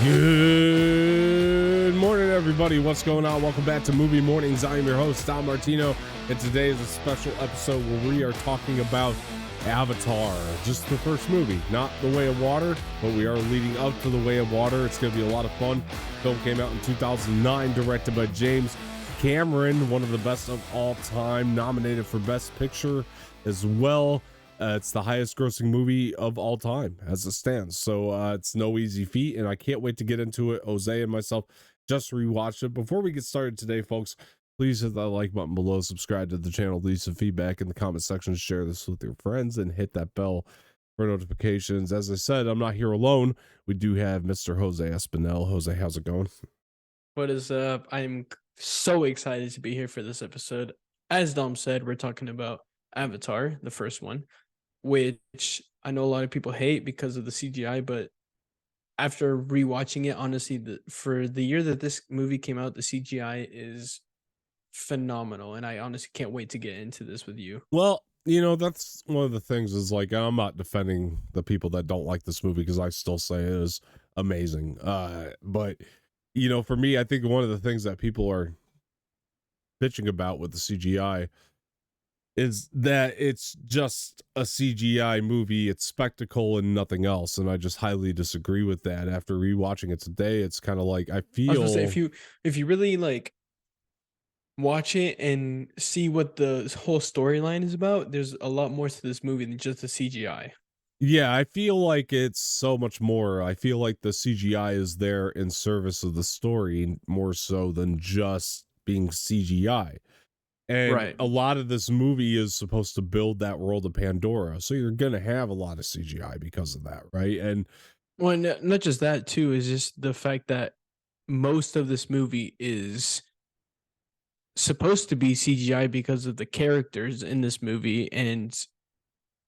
Good morning, everybody. What's going on? Welcome back to Movie Mornings. I am your host, Martino, and today is a special episode where we are talking about Avatar, just the first movie, not The Way of Water, but we are leading up to The Way of Water. It's going to be a lot of fun. The film came out in 2009, directed by James Cameron, one of the best of all time, nominated for Best Picture as well. It's the highest grossing movie of all time as it stands. So it's no easy feat, and I can't wait to get into it. Jose and myself just rewatched it. Before we get started today, folks, please hit that like button below, subscribe to the channel, leave some feedback in the comment section, share this with your friends, and hit that bell for notifications. As I said, I'm not here alone. We do have Mr. Jose Espinel. Jose, how's it going? What is up? I'm so excited to be here for this episode. As Dom said, we're talking about Avatar, the first one, which I know a lot of people hate because of the CGI, but after rewatching it, honestly, for the year that this movie came out, the CGI is phenomenal, and I honestly can't wait to get into this with you. Well, you know, that's one of the things is like, I'm not defending the people that don't like this movie because I still say it is amazing. But, you know, for me, I think one of the things that people are bitching about with the CGI is that it's just a CGI movie, it's spectacle and nothing else, and I just highly disagree with that. After rewatching it today, it's kind of like I feel I was gonna say, if you really like watch it and see what the whole storyline is about, there's a lot more to this movie than just the CGI. Yeah, I feel like it's so much more. I feel like the CGI is there in service of the story more so than just being CGI. And Right. a lot of this movie is supposed to build that world of Pandora. So you're going to have a lot of CGI because of that, right? And Well, not just that too, is just the fact that most of this movie is supposed to be CGI because of the characters in this movie and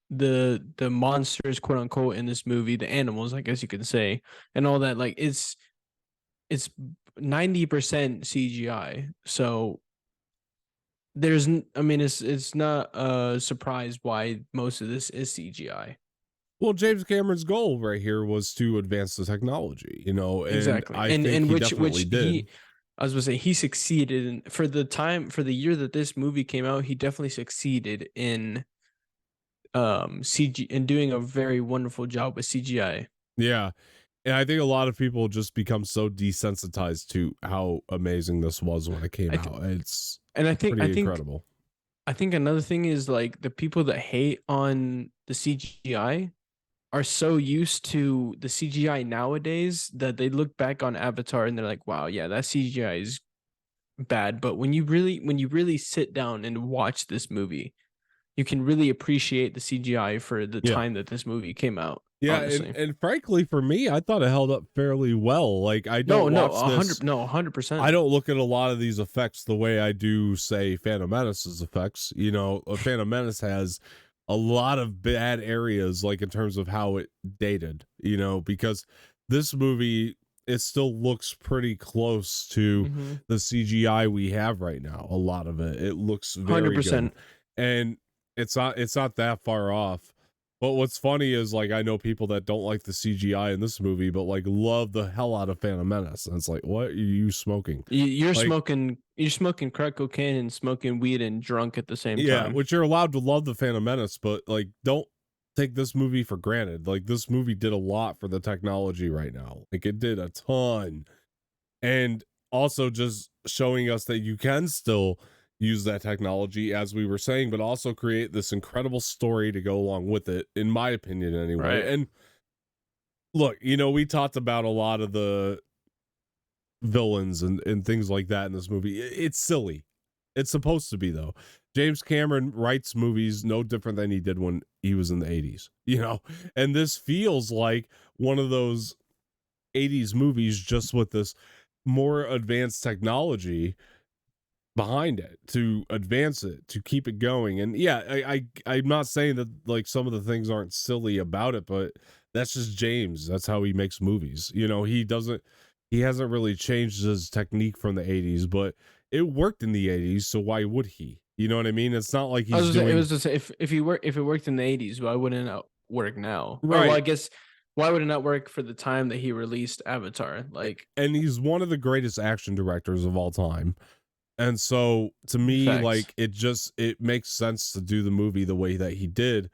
the monsters, quote unquote, in this movie, the animals, I guess you could say, and all that. Like it's 90% CGI. So it's not a surprise why most of this is CGI. well, James Cameron's goal right here was to advance the technology, you know, and Exactly. I think he definitely did. I was gonna say he succeeded in, for the year that this movie came out, he definitely succeeded in CG and doing a very wonderful job with CGI. Yeah. And I think a lot of people just become so desensitized to how amazing this was when it came out. It's pretty incredible. I think another thing is like the people that hate on the CGI are so used to the CGI nowadays that they look back on Avatar and they're like, wow, yeah, that CGI is bad. But when you really sit down and watch this movie, you can really appreciate the CGI for the time that this movie came out. Yeah, and frankly, for me, I thought it held up fairly well. Like, I don't watch this. 100%. I don't look at a lot of these effects the way I do, say, Phantom Menace's effects. You know, Phantom Menace has a lot of bad areas, like in terms of how it dated. You know, because this movie, it still looks pretty close to the CGI we have right now. A lot of it looks very 100%. Good, and it's not that far off. But what's funny is, like, I know people that don't like the CGI in this movie, but like love the hell out of Phantom Menace. And it's like, what are you smoking? You're smoking crack cocaine and smoking weed and drunk at the same time. Yeah, which you're allowed to love the Phantom Menace, but like, don't take this movie for granted. Like, this movie did a lot for the technology right now. Like, it did a ton. And also just showing us that you can still use that technology, as we were saying, but also create this incredible story to go along with it, in my opinion, anyway. Right. And look, you know, we talked about a lot of the villains and things like that in this movie. It's silly. It's supposed to be, though. James Cameron writes movies no different than he did when he was in the 80s, you know, and this feels like one of those 80s movies, just with this more advanced technology behind it to advance it, to keep it going. And yeah, I'm not saying that like some of the things aren't silly about it, but that's just James. That's how he makes movies. You know, he hasn't really changed his technique from the 80s, but it worked in the 80s, so why would he? You know what I mean? It's not like he's doing... It was just if it worked in the 80s, why wouldn't it work now? Right. Well, I guess why would it not work for the time that he released Avatar? Like, And he's one of the greatest action directors of all time. And so to me, facts. like it makes sense to do the movie the way that he did.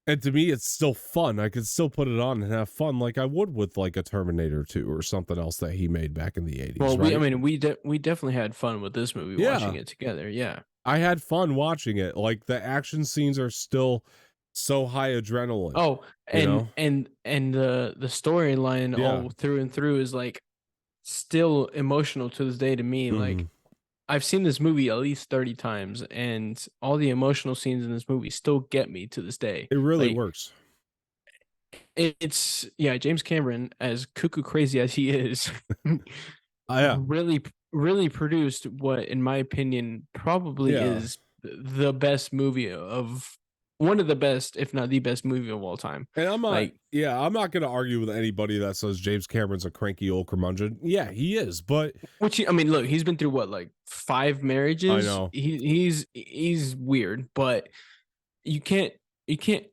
And to me, it's still fun. I could still put it on and have fun like I would with like a Terminator 2 or something else that he made back in the 80s, Well, I right? mean, we definitely had fun with this movie watching Yeah. it together. Yeah. I had fun watching it. Like the action scenes are still so high adrenaline, Oh, you know? and the storyline Yeah. all through and through is like still emotional to this day to me. Like, Mhm. I've seen this movie at least 30 times, and all the emotional scenes in this movie still get me to this day. It really Like, works. it's yeah, James Cameron, as cuckoo crazy as he is, Yeah. really produced what, in my opinion, probably Yeah. is the best movie of one of the best, if not the best movie of all time. And Like, I'm not going to argue with anybody that says James Cameron's a cranky old curmudgeon. Yeah, he is, but I mean, look, he's been through what, like 5 marriages. I know. He's weird, but you can't you can't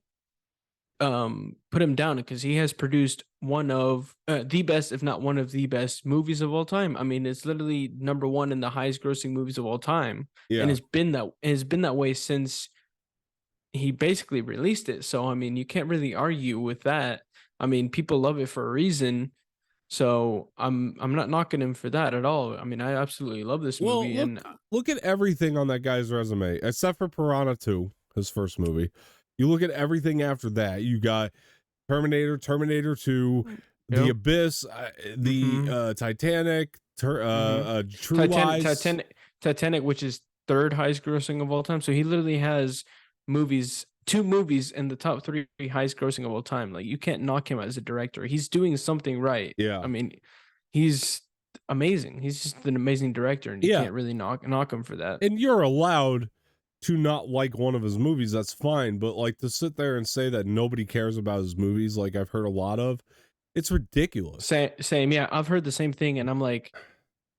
put him down because he has produced one of the best, if not one of the best movies of all time. I mean, it's literally number one in the highest grossing movies of all time, and Yeah. it's been that way since he basically released it. So I mean, you can't really argue with that. I mean, people love it for a reason. So I'm not knocking him for that at all. I mean, I absolutely love this Well, movie, and look at everything on that guy's resume except for Piranha 2, his first movie. You look at everything after that. You got Terminator, Terminator 2, The yep. Abyss, the Mm-hmm. Titanic, Mm-hmm. True Lies. Titanic, which is third highest grossing of all time. So he literally has two movies in the top three highest grossing of all time. Like, you can't knock him as a director. He's doing something right. Yeah. I mean, he's amazing. He's just an amazing director, and you Yeah. can't really knock him for that. And you're allowed to not like one of his movies, that's fine. But like to sit there and say that nobody cares about his movies, like I've heard a lot of, it's ridiculous. Same, yeah. I've heard the same thing, and I'm like,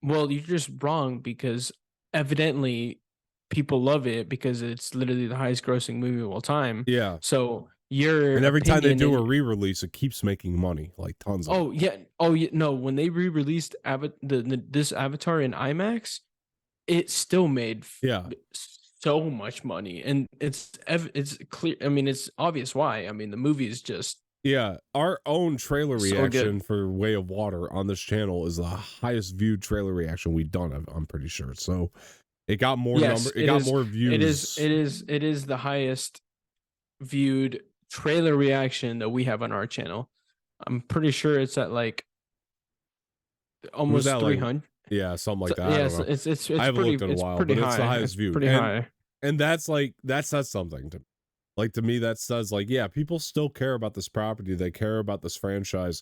well, you're just wrong because evidently people love it because it's literally the highest grossing movie of all time. Yeah. So your And every time they opinion do a and re-release, it keeps making money, like tons of money. oh yeah, no, when they re-released this Avatar in IMAX, it still made Yeah. so much money, and it's clear. I mean, it's obvious why. I mean, the movie is just Yeah, our own trailer so reaction good. for Way of Water on this channel is the highest viewed trailer reaction we've done. I'm pretty sure. So it got more Yes, it got more views. it is the highest viewed trailer reaction that we have on our channel. I'm pretty sure it's at like Was almost that like 300. yeah, something like So, that? I yeah, don't know. I haven't looked in a while, pretty but it's the high. highest It's viewed, pretty high. and that's like that says something to me. Like to me, that says like yeah, people still care about this property. They care about this franchise,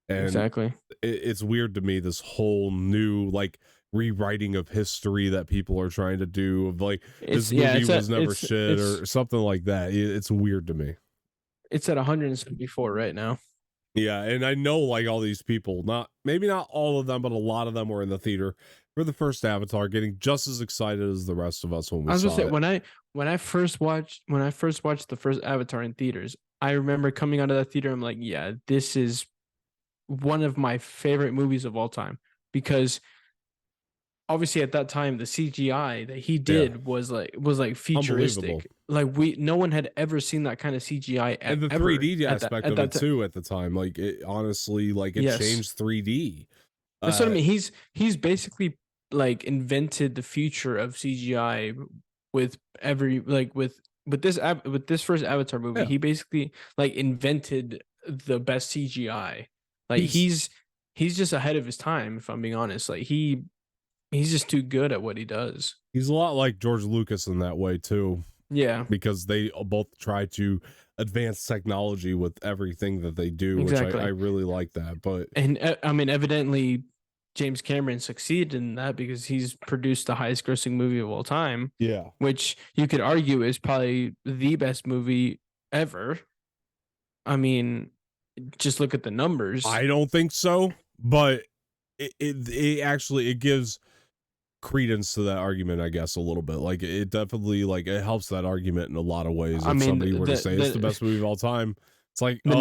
and Exactly. it's weird to me this whole new like rewriting of history that people are trying to do of like It's this yeah, movie was never shit it's or something like that. It's weird to me. it's at 174 right now. Yeah, and I know like all these people, not maybe not all of them, but a lot of them were in the theater for the first Avatar, getting just as excited as the rest of us when I we was gonna saw say, it. when I first watched the first Avatar in theaters, I remember coming out of that theater. I'm like, yeah, this is one of my favorite movies of all time because obviously at that time the CGI that he Yeah, did was like unbelievable. futuristic. Like, no one had ever seen that kind of CGI And the ever 3D aspect at of it that time. too at the time, like it honestly, like it Yes, changed 3D. that's what I Uh, mean. He's basically like invented the future of CGI with every like with this first Avatar movie. yeah, He basically like invented the best CGI. Like, he's he's just ahead of his time. If I'm being honest, like he's just too good at what he does. he's a lot like George Lucas in that way too, Yeah, because they both try to advance technology with everything that they do, which I exactly. really like that. But And I mean, evidently, James Cameron succeeded in that because he's produced the highest grossing movie of all time, yeah, which you could argue is probably the best movie ever. I mean, just look at the numbers. I don't think so, but it actually it gives credence to that argument, I guess, a little bit. Like it definitely like it helps that argument in a lot of ways. I If mean, somebody were to say it's the best movie of all time, It's like, The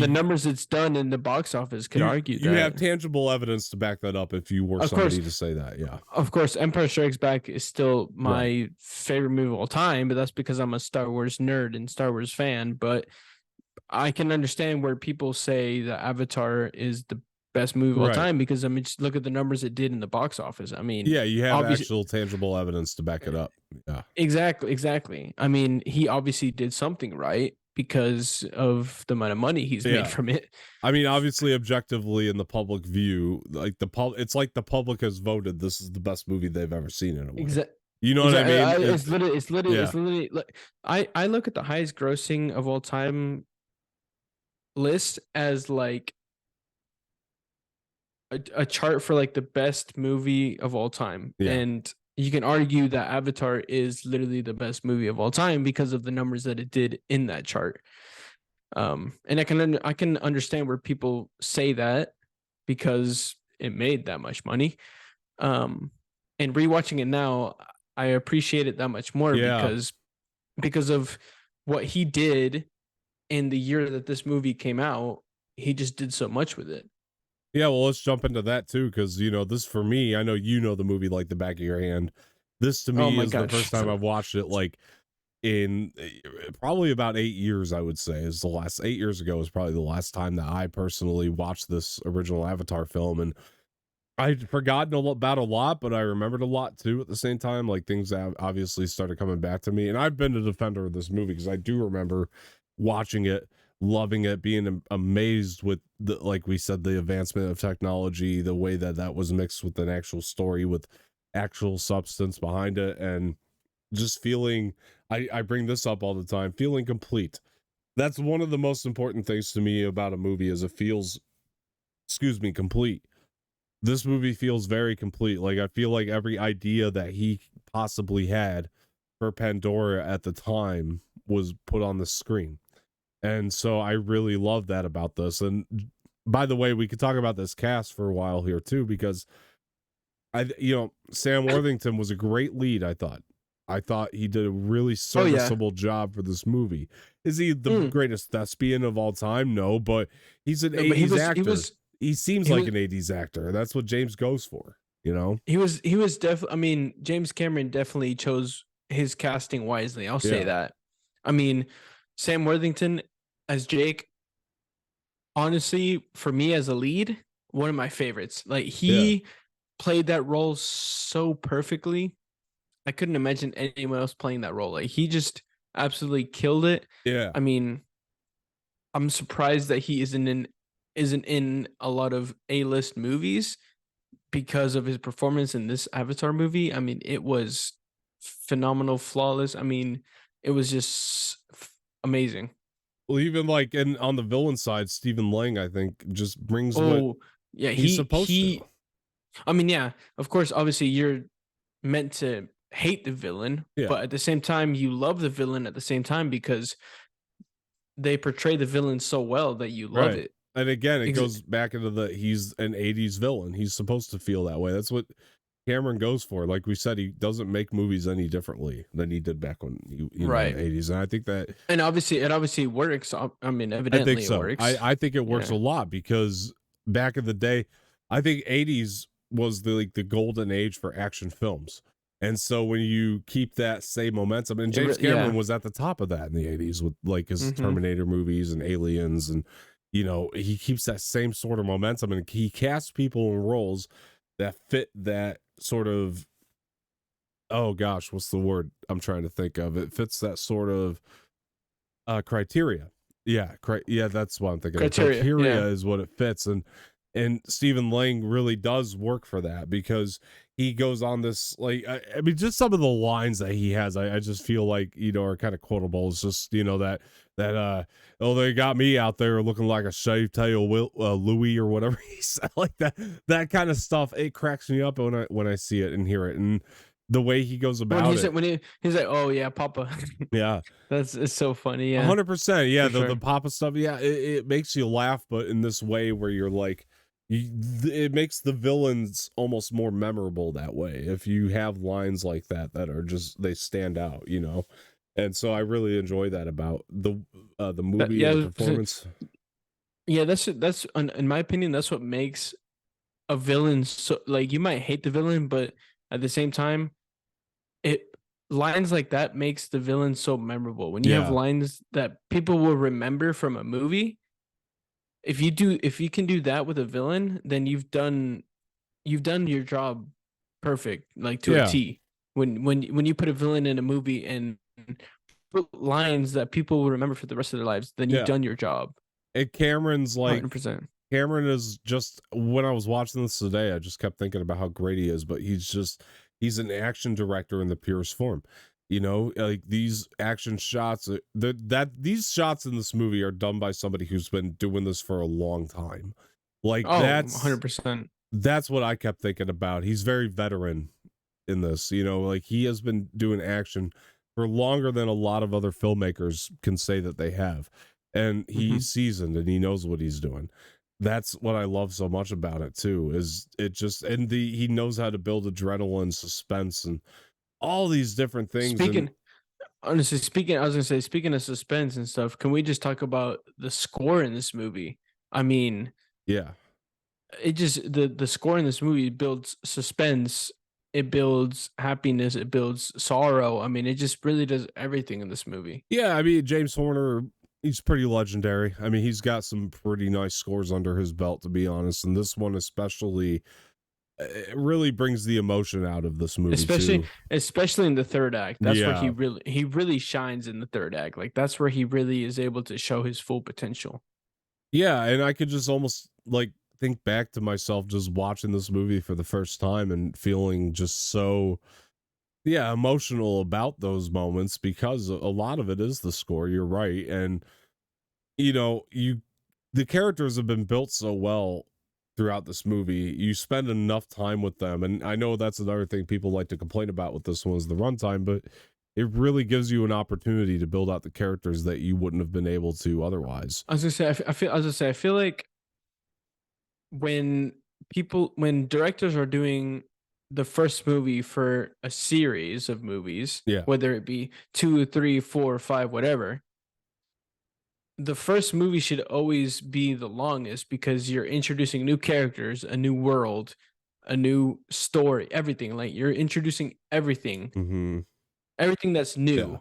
numbers it's done in the box office could argue you have that. tangible evidence to back that up if you were Of course, somebody to say that. Yeah. of course, Empire Strikes Back is still Right. my favorite movie of all time, but that's because I'm a Star Wars nerd and Star Wars fan. But I can understand where people say that Avatar is the best movie of all Right. time because I mean, just look at the numbers it did in the box office. I mean, Yeah, you have obviously, actual tangible evidence to back it up. Yeah. exactly. I mean, he obviously did something right because of the amount of money he's made Yeah. from it. I mean, obviously, objectively, in the public view, like it's like the public has voted this is the best movie they've ever seen in a way. Exactly. You know what I mean? It's literally. I look at the highest grossing of all time list as like a chart for like the best movie of all time, Yeah. and you can argue that Avatar is literally the best movie of all time because of the numbers that it did in that chart. And I can understand where people say that because it made that much money. And rewatching it now, I appreciate it that much more Yeah. because of what he did in the year that this movie came out. He just did so much with it. Yeah, well, let's jump into that too, because this for me, I know you know the movie like the back of your hand. This to Oh me my is the gosh. first time I've watched it like in probably about 8 years. I would say is the last 8 years ago is probably the last time that I personally watched this original Avatar film, and I'd forgotten about a lot, but I remembered a lot too at the same time. Like things that obviously started coming back to me, and I've been a defender of this movie because I do remember watching it, loving it, being amazed with the, like we said, the advancement of technology, the way that that was mixed with an actual story with actual substance behind it, and just feeling. I bring this up all the time, feeling complete. That's one of the most important things to me about a movie is it feels, excuse me, complete. This movie feels very complete. Like I feel like every idea that he possibly had for Pandora at the time was put on the screen. And so I really love that about this. And by the way, we could talk about this cast for a while here too, because Sam Worthington was a great lead. I thought he did a really serviceable job for this movie. Is he the greatest thespian of all time? No, but he's an 80s actor. He seems like an 80s actor. That's what James goes for, He was definitely, I mean, James Cameron definitely chose his casting wisely. I'll say that. I mean, Sam Worthington as Jake, honestly, for me as a lead, one of my favorites. Like he played that role so perfectly. I couldn't imagine anyone else playing that role. Like he just absolutely killed it. Yeah. I mean, I'm surprised that he isn't in a lot of A-list movies because of his performance in this Avatar movie. I mean, it was phenomenal, flawless. I mean, it was just amazing. Well, even like on the villain side, Stephen Lang, I think, just brings he's supposed to. I mean, yeah, of course, obviously you're meant to hate the villain, but at the same time, you love the villain at the same time because they portray the villain so well that you love it. And again, it goes back into he's an 80s villain. He's supposed to feel that way. That's what Cameron goes for. Like we said, he doesn't make movies any differently than he did back when you know, in the 80s. And I think that it obviously works. I mean, evidently I think so. It works. I think it works a lot because back in the day, I think 80s was the golden age for action films. And so when you keep that same momentum, and James Cameron was at the top of that in the 80s with like his Terminator movies and Aliens, and he keeps that same sort of momentum, and he casts people in roles that fit that sort of, oh gosh, what's the word I'm trying to think of? It fits that sort of criteria. Yeah, that's what I'm thinking. Criteria is what it fits, and Stephen Lang really does work for that because he goes on this, like, I mean, just some of the lines that he has, I just feel like, are kind of quotable. It's just, that oh, they got me out there looking like a shaved tail Louis or whatever he said, like that kind of stuff. It cracks me up when I see it and hear it, and the way he goes about it. When he's like, oh yeah, Papa. Yeah, it's so funny. Yeah, 100%. Yeah, the Papa stuff. Yeah, it makes you laugh, but in this way where you're like, it makes the villains almost more memorable that way if you have lines like that are just, they stand out. And so I really enjoy that about the That, movie and the yeah, performance. yeah. That's in my opinion, that's what makes a villain so like you might hate the villain, but at the same time, it lines like that makes the villain so memorable. When you have Yeah. lines that people will remember from a movie, if you can do that with a villain, then you've done your job perfect, like to a Yeah. T. When you put a villain in a movie and put lines that people will remember for the rest of their lives, then you've Yeah. done your job. And Cameron's like 100%. Cameron is just when I was watching this today, I just kept thinking about how great he is, but he's an action director in the purest form. You know, like these action shots that these shots in this movie are done by somebody who's been doing this for a long time. Like Oh, 100%. that's what I kept thinking about. He's very veteran in this, you know, like he has been doing action for longer than a lot of other filmmakers can say that they have. And Hmm. he's seasoned and he knows what he's doing. That's what I love so much about it too, is it just and the he knows how to build adrenaline, suspense, and all these different things. And Speaking Honestly, I was gonna say, speaking of suspense and stuff, can we just talk about the score in this movie? I mean, yeah. it just the score in this movie builds suspense, it builds happiness, it builds sorrow. I mean, it just really does everything in this movie. Yeah, I mean James Horner, he's pretty legendary. I mean, he's got some pretty nice scores under his belt, to be honest. And this one especially, it really brings the emotion out of this movie Especially too. especially in the third act. That's where Yeah. he really shines in the third act. Like that's where he really is able to show his full potential. Yeah, and I could just almost like think back to myself just watching this movie for the first time and feeling just so yeah, emotional about those moments because a lot of it is the score, you're right. And you know, you the characters have been built so well throughout this movie. You spend enough time with them, and I know that's another thing people like to complain about with this one is the runtime, but it really gives you an opportunity to build out the characters that you wouldn't have been able to otherwise. I was gonna say, I was gonna say, I feel like when when directors are doing the first movie for a series of movies, Yeah. whether it be two, three, four, five, whatever, the first movie should always be the longest because you're introducing new characters, a new world, a new story, everything. Like you're introducing everything, Hmm. everything that's Yeah. new.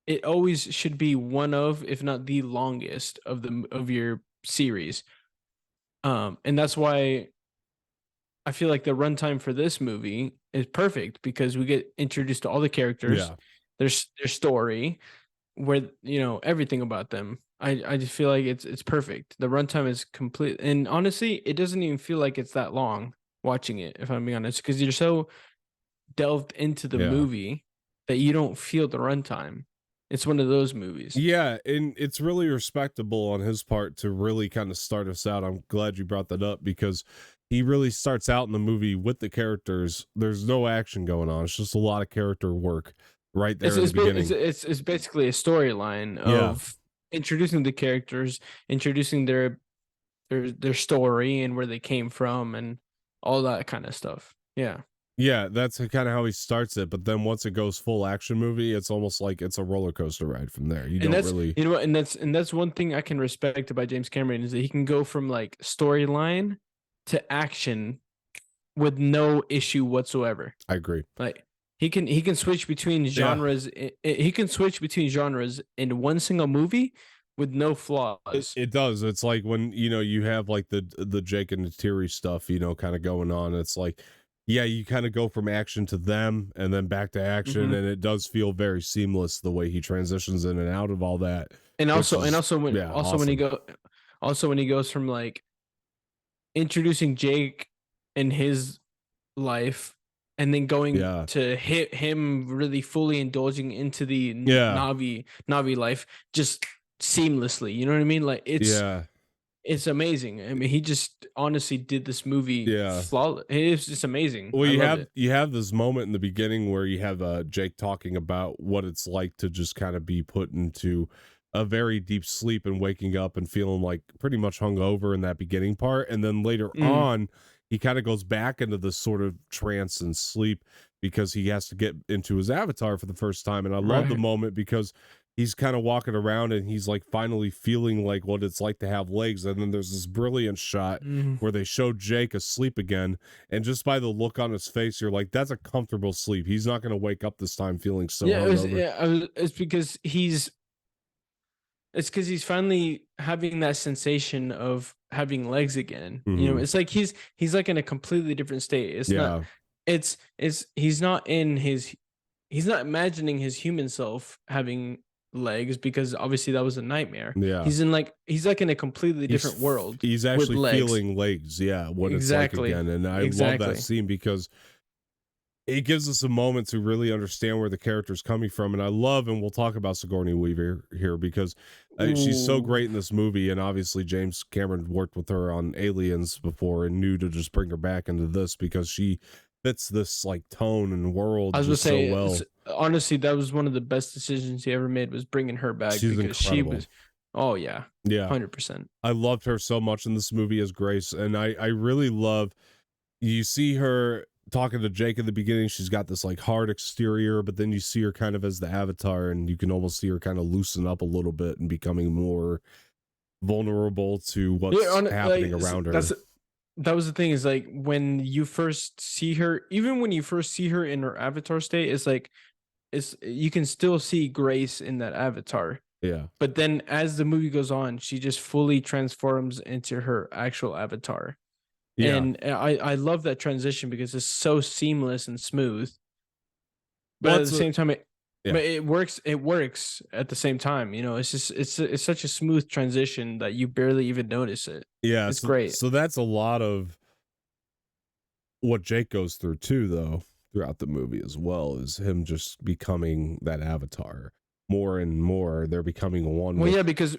It always should be one of, if not the longest of your series. And that's why I feel like the runtime for this movie is perfect because we get introduced to all the characters, Yeah. their story, where everything about them. I just feel like it's perfect. The runtime is complete, and honestly, it doesn't even feel like it's that long watching it. If I'm being honest, because you're so delved into the Yeah. movie that you don't feel the runtime. It's one of those movies. Yeah, and it's really respectable on his part to really kind of start us out. I'm glad you brought that up because he really starts out in the movie with the characters. There's no action going on. It's just a lot of character work right It's there in the it's beginning. it's basically a storyline Yeah. of introducing the characters, introducing their story and where they came from and all that kind of stuff. Yeah. Yeah, that's kind of how he starts it, but then once it goes full action movie, it's almost like it's a roller coaster ride from there. You And don't that's really you know what, and that's one thing I can respect about James Cameron is that he can go from like storyline to action with no issue whatsoever. I agree. Like he can switch between Yeah. genres. He can switch between genres in one single movie with no It, flaws. it does. It's like when you have like the Jake and the Terry stuff, kind of going on. It's like, yeah, you kind of go from action to them and then back to action, Hmm. and it does feel very seamless the way he transitions in and out of all that, And which is yeah, also when he awesome. go also when he goes from like introducing Jake and his life and then going Yeah, to hit him really fully indulging into the yeah, Navi life just seamlessly. You know what I mean? Like yeah, it's amazing. I mean, he just honestly did this movie yeah. flawless. It's just amazing. Well, I you love have it. you have this moment in the beginning where you have Jake talking about what it's like to just kind of be put into a very deep sleep and waking up and feeling like pretty much hungover in that beginning part, and then later Mm. on he kind of goes back into this sort of trance and sleep because he has to get into his avatar for the first time. And I love the Right. moment because he's kind of walking around and he's like finally feeling like what it's like to have legs. And then there's this brilliant shot Mhm. where they show Jake asleep again. And just by the look on his face, you're like, that's a comfortable sleep. He's not going to wake up this time feeling so Yeah, hungover. it's because he's finally having that sensation of having legs again. You know, Mhm. it's like he's like in a completely different state. It's not Yeah. it's he's not imagining his human self having legs because obviously that was a nightmare. Yeah. He's like in a completely different world He's with actually legs. feeling legs, yeah, what it's like Exactly. again. And I love that Exactly. scene because it gives us a moment to really understand where the character's coming from. And I love, and we'll talk about Sigourney Weaver here because she's so Ooh. great in this movie. And obviously, James Cameron worked with her on Aliens before and knew to just bring her back into this because she fits this like tone and I world was gonna just so say, well. honestly, that was one of the best decisions he ever made was bringing her back She's because she incredible. was, oh yeah, Yeah. 100%. I loved her so much in this movie as Grace. And I really love, you see her talking to Jake in the beginning. She's got this like hard exterior, but then you see her kind of as the avatar, and you can almost see her kind of loosen up a little bit and becoming more vulnerable to Yeah, what's on like happening around her. that was the thing is like when you first see her, even when you first see her in her avatar state, it's like it's you can still see Grace in that avatar. Yeah. But then as the movie goes on, she just fully transforms into her actual avatar. Yeah. And I love that transition because it's so seamless and smooth. But at the What's a, same time, yeah. it works at the same time. You know, it's just it's such a smooth transition that you barely even notice it. Yeah. It's So, great. so that's a lot of what Jake goes through too, though, throughout the movie as well, is him just becoming that avatar more and more. They're becoming one Well, with, because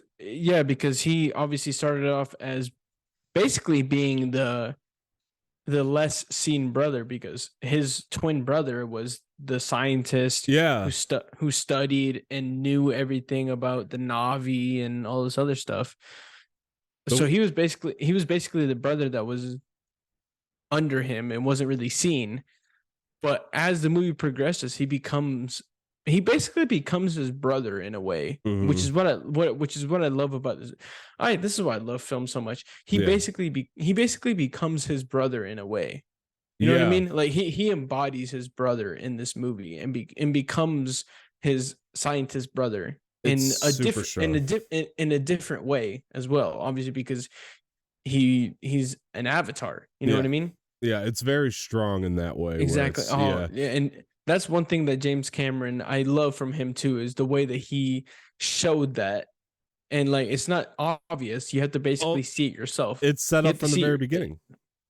he obviously started off as basically being the less seen brother because his twin brother was the scientist yeah. who studied and knew everything about the Navi and all this other stuff. So The, he was basically the brother that was under him and wasn't really seen. But as the movie progresses, he basically becomes his brother in a way, which mhm. is which is what I love about this. This is why I love film so much. Yeah. He basically becomes his brother in a way. You know what I Yeah. mean? Like he embodies his brother in this movie and becomes his scientist brother It's in a super different strong. in a different way as well. Obviously because he's an avatar. You know what Yeah. I mean? Yeah, it's very strong in that way where Exactly. it's, Oh, yeah. yeah, and that's one thing that James Cameron I love from him too is the way that he showed that. And like it's not obvious. You have to basically Oh, see it yourself. it's set You up have to from the see very it. beginning.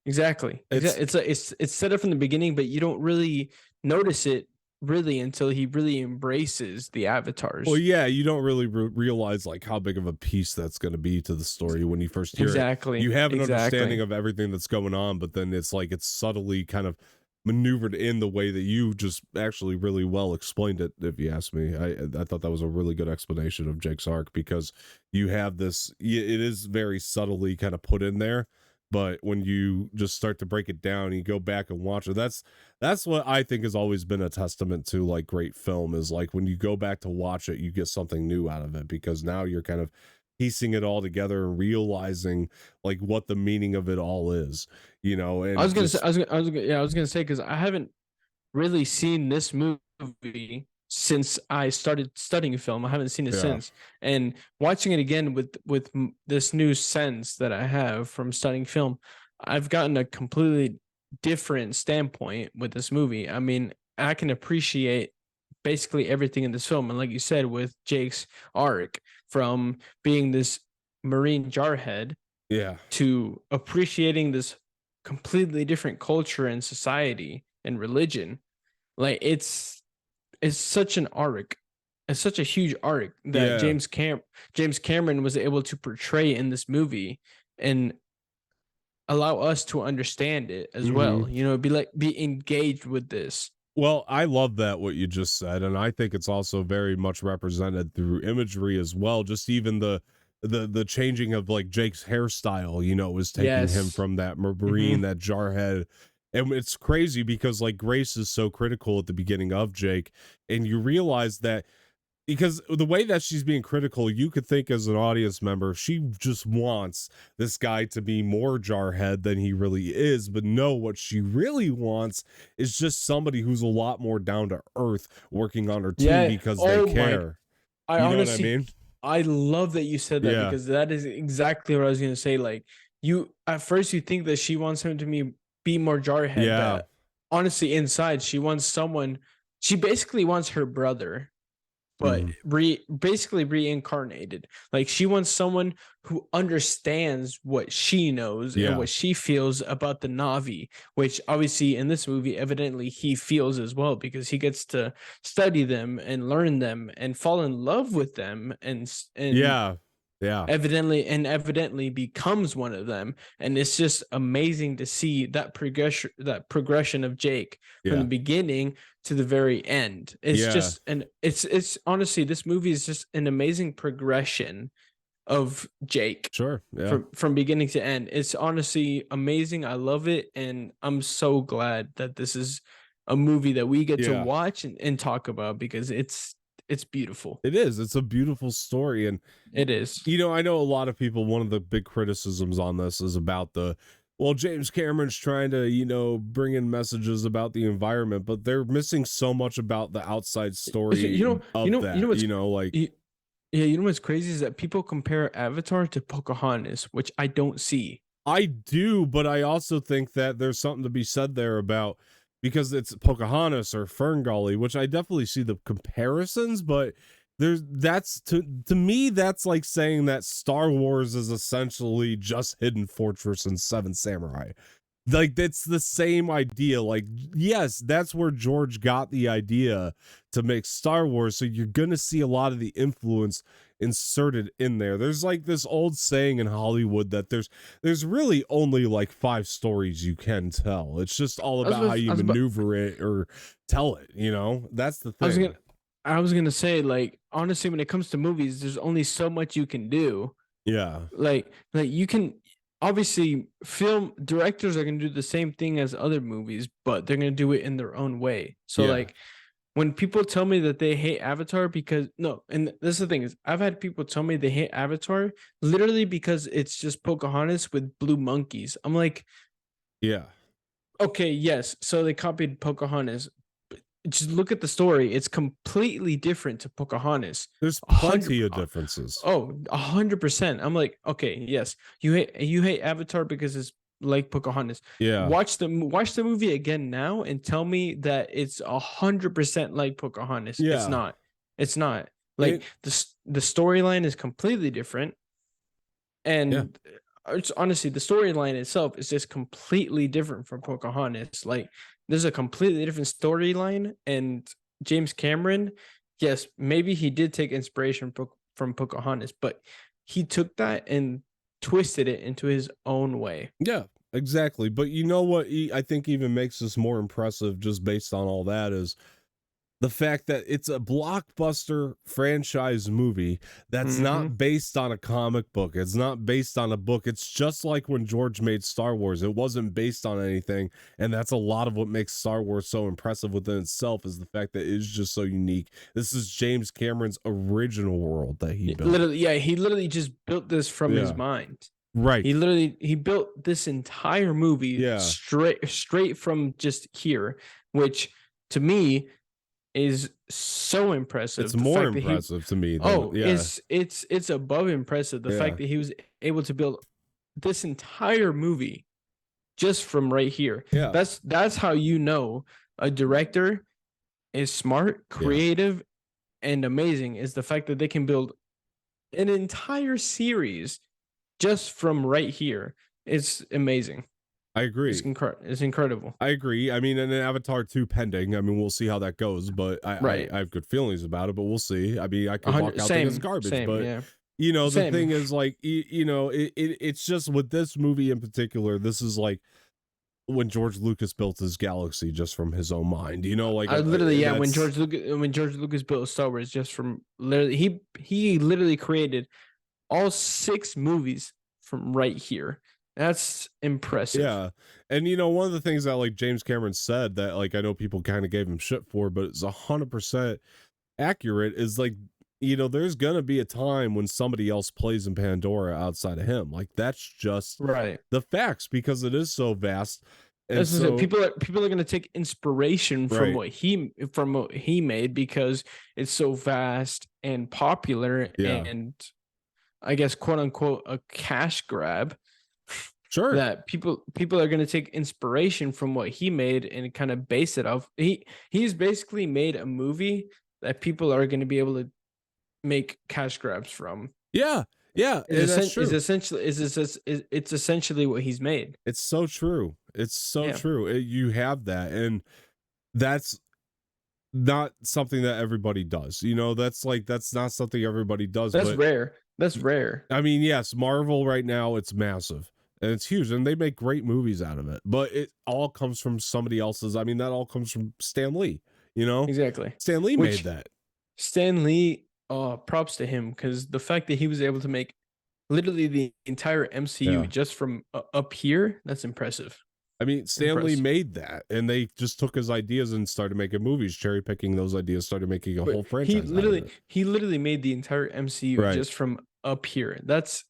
Exactly. It's, It's set up from the beginning, but you don't really notice it really until he really embraces the well, avatars. yeah, you don't really realize like how big of a piece that's going to be to the story when you first hear it. You Exactly. have an understanding Exactly. of everything that's going on, but then it's like it's subtly kind of maneuvered in the way that you just actually really well explained it. If you ask me, I thought that was a really good explanation of Jake's arc because you have this. It is very subtly kind of put in there, but when you just start to break it down, you go back and watch it. That's what I think has always been a testament to like great film is like when you go back to watch it, you get something new out of it because now you're kind of piecing it all together and realizing like what the meaning of it all is, you know, I and was gonna say, just I was gonna say because I haven't really seen this movie since I started studying film. I haven't seen it yeah. since, and watching it again with this new sense that I have from studying film, I've gotten a completely different standpoint with this movie. I mean, I can appreciate basically everything in this film, and like you said, with Jake's arc from being this marine jarhead Yeah. to appreciating this completely different culture and society and religion. Like it's such an arc. It's such a huge arc that Yeah. James Cameron was able to portray in this movie and allow us to understand it as Hmm. well. You know, be engaged with this. Well, I love that what you just said, and I think it's also very much represented through imagery as well. Just even the changing of like Jake's hairstyle, you know, was taking him Yes. from that marine, Mhm. that jarhead. And it's crazy because like Grace is so critical at the beginning of Jake, and you realize that because the way that she's being critical, you could think as an audience member, she just wants this guy to be more jarhead than he really is. But no, what she really wants is just somebody who's a lot more down to earth working on her team Yeah. because they Oh my care. I You know what I honestly mean? I love that you said that Yeah. because that is exactly what I was gonna say. Like you at first you think that she wants him to be more jarhead, Yeah. but honestly inside she wants someone she basically wants her brother but Mhm. basically reincarnated. Like she wants someone who understands what she knows and Yeah. what she feels about the Navi, which obviously in this movie, evidently he feels as well because he gets to study them and learn them and fall in love with them and Yeah. Yeah. evidently becomes one of them, and it's just amazing to see that progression of Jake from the Yeah. beginning to the very end. It's Yeah. just and it's honestly this movie is just an amazing progression of Jake Sure. Yeah. from beginning to end. It's honestly amazing. I love it, and I'm so glad that this is a movie that we get to Yeah. watch and talk about because it's beautiful. It is. It's a beautiful story. And It is. you know, I know a lot of people, one of the big criticisms on this is about well, James Cameron's trying to, you know, bring in messages about the environment, but they're missing so much about the outside You story know, you of know, you know that, what's you know, like, y- yeah, you know what's crazy is that people compare Avatar to Pocahontas, which I don't see. I do, but I also think that there's something to be said there about because it's Pocahontas or Ferngully, which I definitely see the comparisons, but that's to me that's like saying that Star Wars is essentially just Hidden Fortress and Seven Samurai. Like that's the same idea. Like yes, that's where George got the idea to make Star Wars, so you're going to see a lot of the influence inserted in there. There's like this old saying in Hollywood that there's really only like 5 stories you can tell. It's just all I was about how about, I you was about, maneuver it or tell it, you know? That's the I was thing. gonna, I was gonna say like honestly, when it comes to movies, there's only so much you can do. Yeah. Like you can obviously film directors are gonna do the same thing as other movies, but they're gonna do it in their own way. So Yeah. like when people tell me that they hate Avatar because no, and this is the thing is I've had people tell me they hate Avatar literally because it's just Pocahontas with blue monkeys. I'm like, Yeah. okay, yes, so they copied Pocahontas. But just look at the story; it's completely different to Pocahontas. There's A hundred, plenty of differences. oh, 100%. I'm like, okay, yes, you hate Avatar because it's like Pocahontas. Yeah. Watch the movie again now and tell me that it's 100% like Pocahontas. It's Yeah. not. It's not. Like It the storyline is completely different, yeah. and it's honestly the storyline itself is just completely different from Pocahontas. Like there's a completely different storyline, and James Cameron, yes, maybe he did take inspiration from Pocahontas, but he took that and twisted it into his own way. Yeah, exactly. But you know what I think even makes this more impressive just based on all that is the fact that it's a blockbuster franchise movie that's Mm-hmm. not based on a comic book. It's not based on a book. It's just like when George made Star Wars. It wasn't based on anything. And that's a lot of what makes Star Wars so impressive within itself is the fact that it is just so unique. This is James Cameron's original world that he built. Literally, yeah, he literally just built this from his Yeah. mind. Right. He built this entire movie Yeah. straight from just here, which to me is so impressive. It's The more fact that he impressive to me than oh, yeah. it's above impressive. The Yeah. fact that he was able to build this entire movie just from right here. Yeah. That's how you know a director is smart, Yeah. creative, and amazing is the fact that they can build an entire series just from right here. It's amazing. I agree. It's incredible. I agree. I mean, and an Avatar 2 pending. I mean, we'll see how that goes, but Right. I have good feelings about it, but we'll see. I mean, I could walk 100 out there as same, garbage, same, but yeah. you know, the Same. thing is like, you know, it's just with this movie in particular, this is like when George Lucas built his galaxy just from his own mind, you know, like I literally, yeah, when that's George Lucas built Star Wars just from literally he literally created all 6 movies from right here. That's impressive. Yeah. And one of the things that like James Cameron said that like I know people kind of gave him shit for, but it's 100% accurate is like, there's gonna be a time when somebody else plays in Pandora outside of him. Like that's just Right. the facts because it is so vast. And This is it. so People are going to take inspiration from right. what he made because it's so vast and popular Yeah. and I guess quote unquote a cash grab Sure. that people are going to take inspiration from what he made and kind of base it off. He's basically made a movie that people are going to be able to make cash grabs from. Yeah. Yeah. And that's true. It's essentially what he's made. It's so true. It's so Yeah. true. You have that. And that's not something that everybody does. That's not something everybody does. That's but rare. That's rare. I mean, yes, Marvel right now, it's massive and it's huge and they make great movies out of it, but it all comes from somebody else's. I mean, that all comes from Stan Lee, Exactly. Stan Lee made that. Stan Lee, props to him because the fact that he was able to make literally the entire MCU just from up here, that's impressive. I mean, Stan Lee made that, and they just took his ideas and started making movies, cherry picking those ideas, started making a whole franchise. He literally made the entire MCU just from up here. That's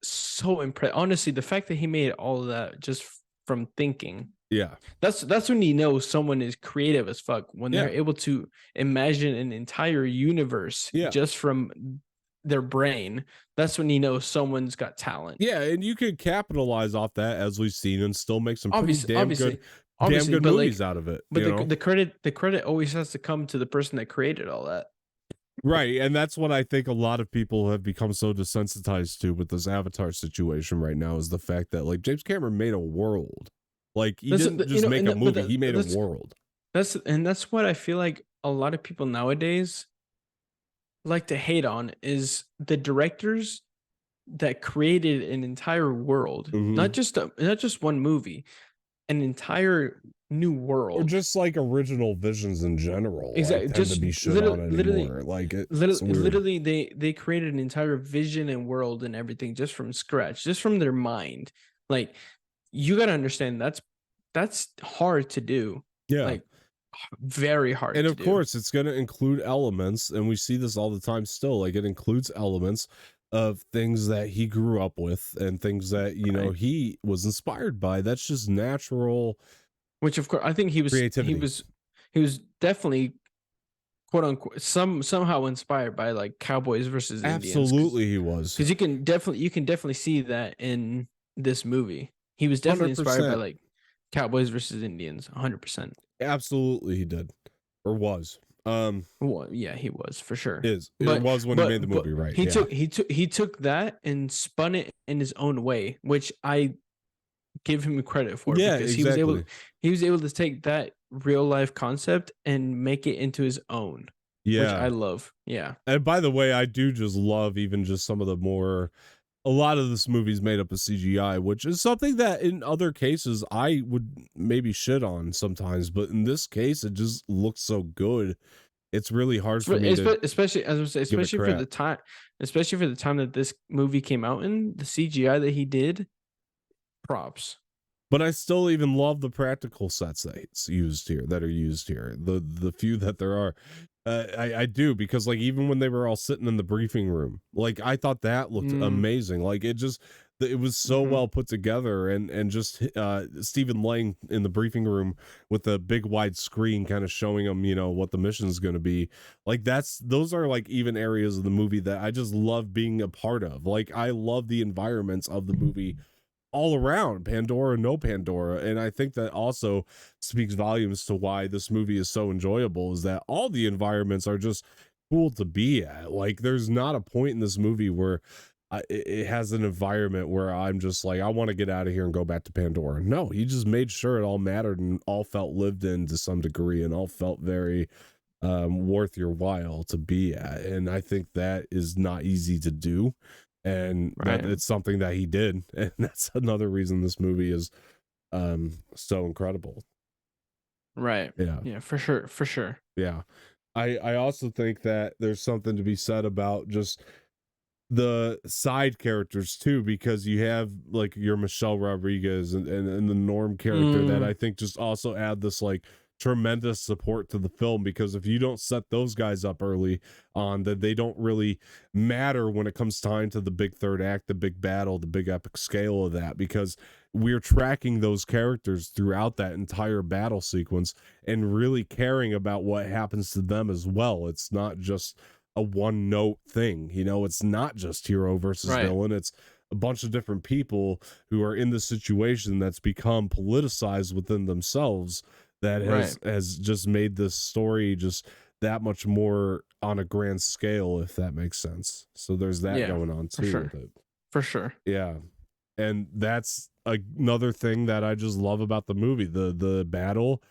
so impressive. Honestly, the fact that he made all of that just from thinking. Yeah. That's when you know someone is creative as fuck, when they're able to imagine an entire universe just from their brain. That's when you know someone's got talent. Yeah, and you could capitalize off that as we've seen and still make some pretty damn good movies out of it. But the credit always has to come to the person that created all that. Right, and that's what I think a lot of people have become so desensitized to with this Avatar situation right now is the fact that like James Cameron made a world. Like he didn't just make a movie, he made a world. That's what I feel like a lot of people nowadays like to hate on is the directors that created an entire world, not just one movie, an entire new world, or just like original visions in general. Exactly, just to be shit on anymore. Like literally, they created an entire vision and world and everything just from scratch, just from their mind. Like you got to understand that's hard to do. Yeah, like very hard. And of course, it's going to include elements, and we see this all the time still. Like it includes elements of things that he grew up with and things that he was inspired by. That's just natural. Which of course I think he was creativity. He was definitely quote unquote somehow inspired by like Cowboys versus Indians. Absolutely, he was, because you can definitely see that in this movie. He was definitely 100%. Inspired by like Cowboys versus Indians. 100%. Absolutely, he did or was. Well, yeah, he was for sure. It was when he made the movie, right? He took that and spun it in his own way, which I give him credit for. Yeah, because exactly. he was able to take that real life concept and make it into his own. Yeah, which I love. Yeah. And by the way, I do just love even just some of the more. A lot of this movie's made up of CGI, which is something that in other cases I would maybe shit on sometimes, but in this case, it just looks so good. It's really hard for me to, especially as I say, especially for the time that this movie came out in, the CGI that he did, props. But I still even love the practical sets that are used here. The few that there are. I do, because like even when they were all sitting in the briefing room, like I thought that looked amazing. Like it was so well put together, and just Stephen Lang in the briefing room with the big wide screen kind of showing them what the mission is going to be. Like those are like even areas of the movie that I just love being a part of. Like I love the environments of the movie all around, Pandora, no Pandora. And I think that also speaks volumes to why this movie is so enjoyable, is that all the environments are just cool to be at. Like there's not a point in this movie where it has an environment where I'm just like, I want to get out of here and go back to Pandora. No, he just made sure it all mattered and all felt lived in to some degree and all felt very worth your while to be at. And I think that is not easy to do. And that it's something that he did, and that's another reason this movie is so incredible. Right. Yeah, for sure. Yeah. I also think that there's something to be said about just the side characters too, because you have like your Michelle Rodriguez and the Norm character that Mm, I think just also add this like tremendous support to the film, because if you don't set those guys up early on, that they don't really matter when it comes time to the big third act, the big battle, the big epic scale of that, because we're tracking those characters throughout that entire battle sequence and really caring about what happens to them as well. It's not just a one note thing. It's not just hero versus right, villain. It's a bunch of different people who are in this situation that's become politicized within themselves, that right. has just made this story just that much more on a grand scale, if that makes sense. So there's that Yeah, going on for too sure, with it. for sure. Yeah. And that's another thing that I just love about the movie, the battle,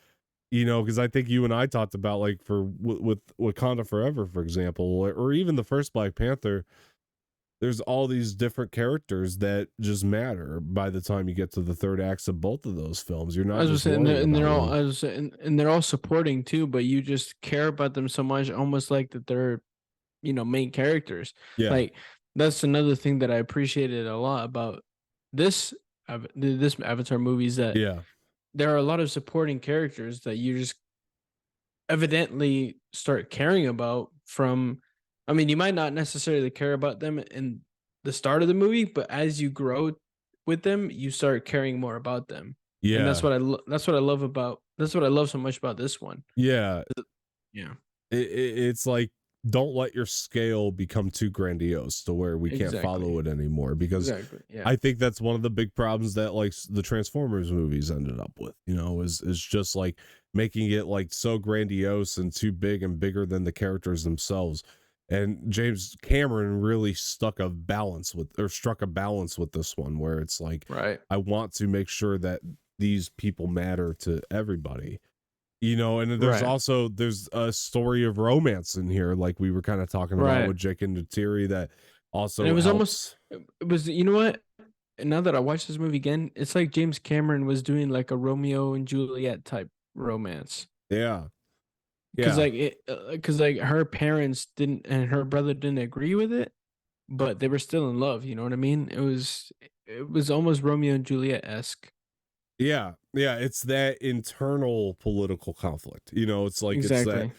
because I think you and I talked about, like, with Wakanda Forever, for example, or even the first Black Panther. There's all these different characters that just matter by the time you get to the third acts of both of those films. You're I not was just just saying, worrying and about they're all, one. I was saying, and they're all supporting too, but you just care about them so much, almost like that they're, main characters. Yeah, Like that's another thing that I appreciated a lot about this this Avatar movie is that yeah, there are a lot of supporting characters that you just evidently start caring about from. I mean, you might not necessarily care about them in the start of the movie, but as you grow with them, you start caring more about them. And yeah, that's what I love about that's what I love so much about this one. yeah. Yeah, It's like, don't let your scale become too grandiose to where we can't exactly. follow it anymore, because Exactly. Yeah. I think that's one of the big problems that like the Transformers movies ended up with, is just like making it like so grandiose and too big and bigger than the characters themselves. And James Cameron really struck a balance with this one, where it's like, Right. I want to make sure that these people matter to everybody. And Right. there's a story of romance in here, like we were kind of talking about Right. with Jake and Natiri, that And it also was almost helps. it was you know what? And now that I watched this movie again, it's like James Cameron was doing like a Romeo and Juliet type romance. Yeah. Cause Yeah. cause like her parents didn't and her brother didn't agree with it, but they were still in love. You know what I mean? It was almost Romeo and Juliet esque. Yeah. Yeah. It's that internal political conflict. It's like, it's that Exactly.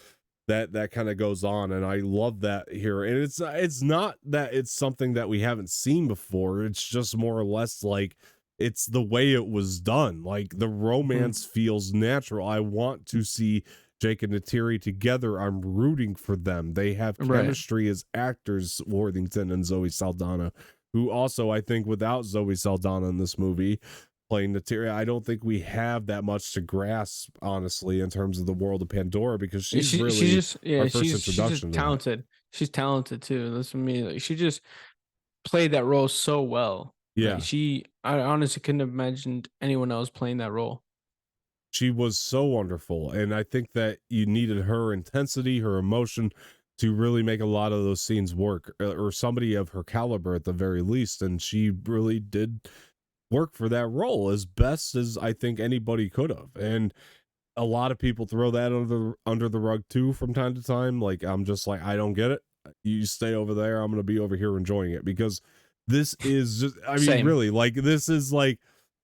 that kind of goes on, and I love that here. And it's not that it's something that we haven't seen before. It's just more or less like it's the way it was done. Like, the Hmm. romance feels natural. I want to see Jake and Natiri together. I'm rooting for them. They have Right. chemistry as actors, Worthington and Zoe Saldana, who also, I think, without Zoe Saldana in this movie playing Natiri, I don't think we have that much to grasp, honestly, in terms of the world of Pandora, because she's She's really just our yeah, first she's just introduction to that. talented. She's talented too. That's what I mean. Like she just played that role so well. Like Yeah, I honestly couldn't have imagined anyone else playing that role. she was so wonderful, and I think that you needed her intensity, her emotion, to really make a lot of those scenes work, or somebody of her caliber at the very least, and she really did work for that role as best as I think anybody could have. And a lot of people throw that under the rug too from time to time. Like, I'm just like, I don't get it. You stay over there. I'm gonna be over here enjoying it, because this is just, I mean, Same. really, like, this is like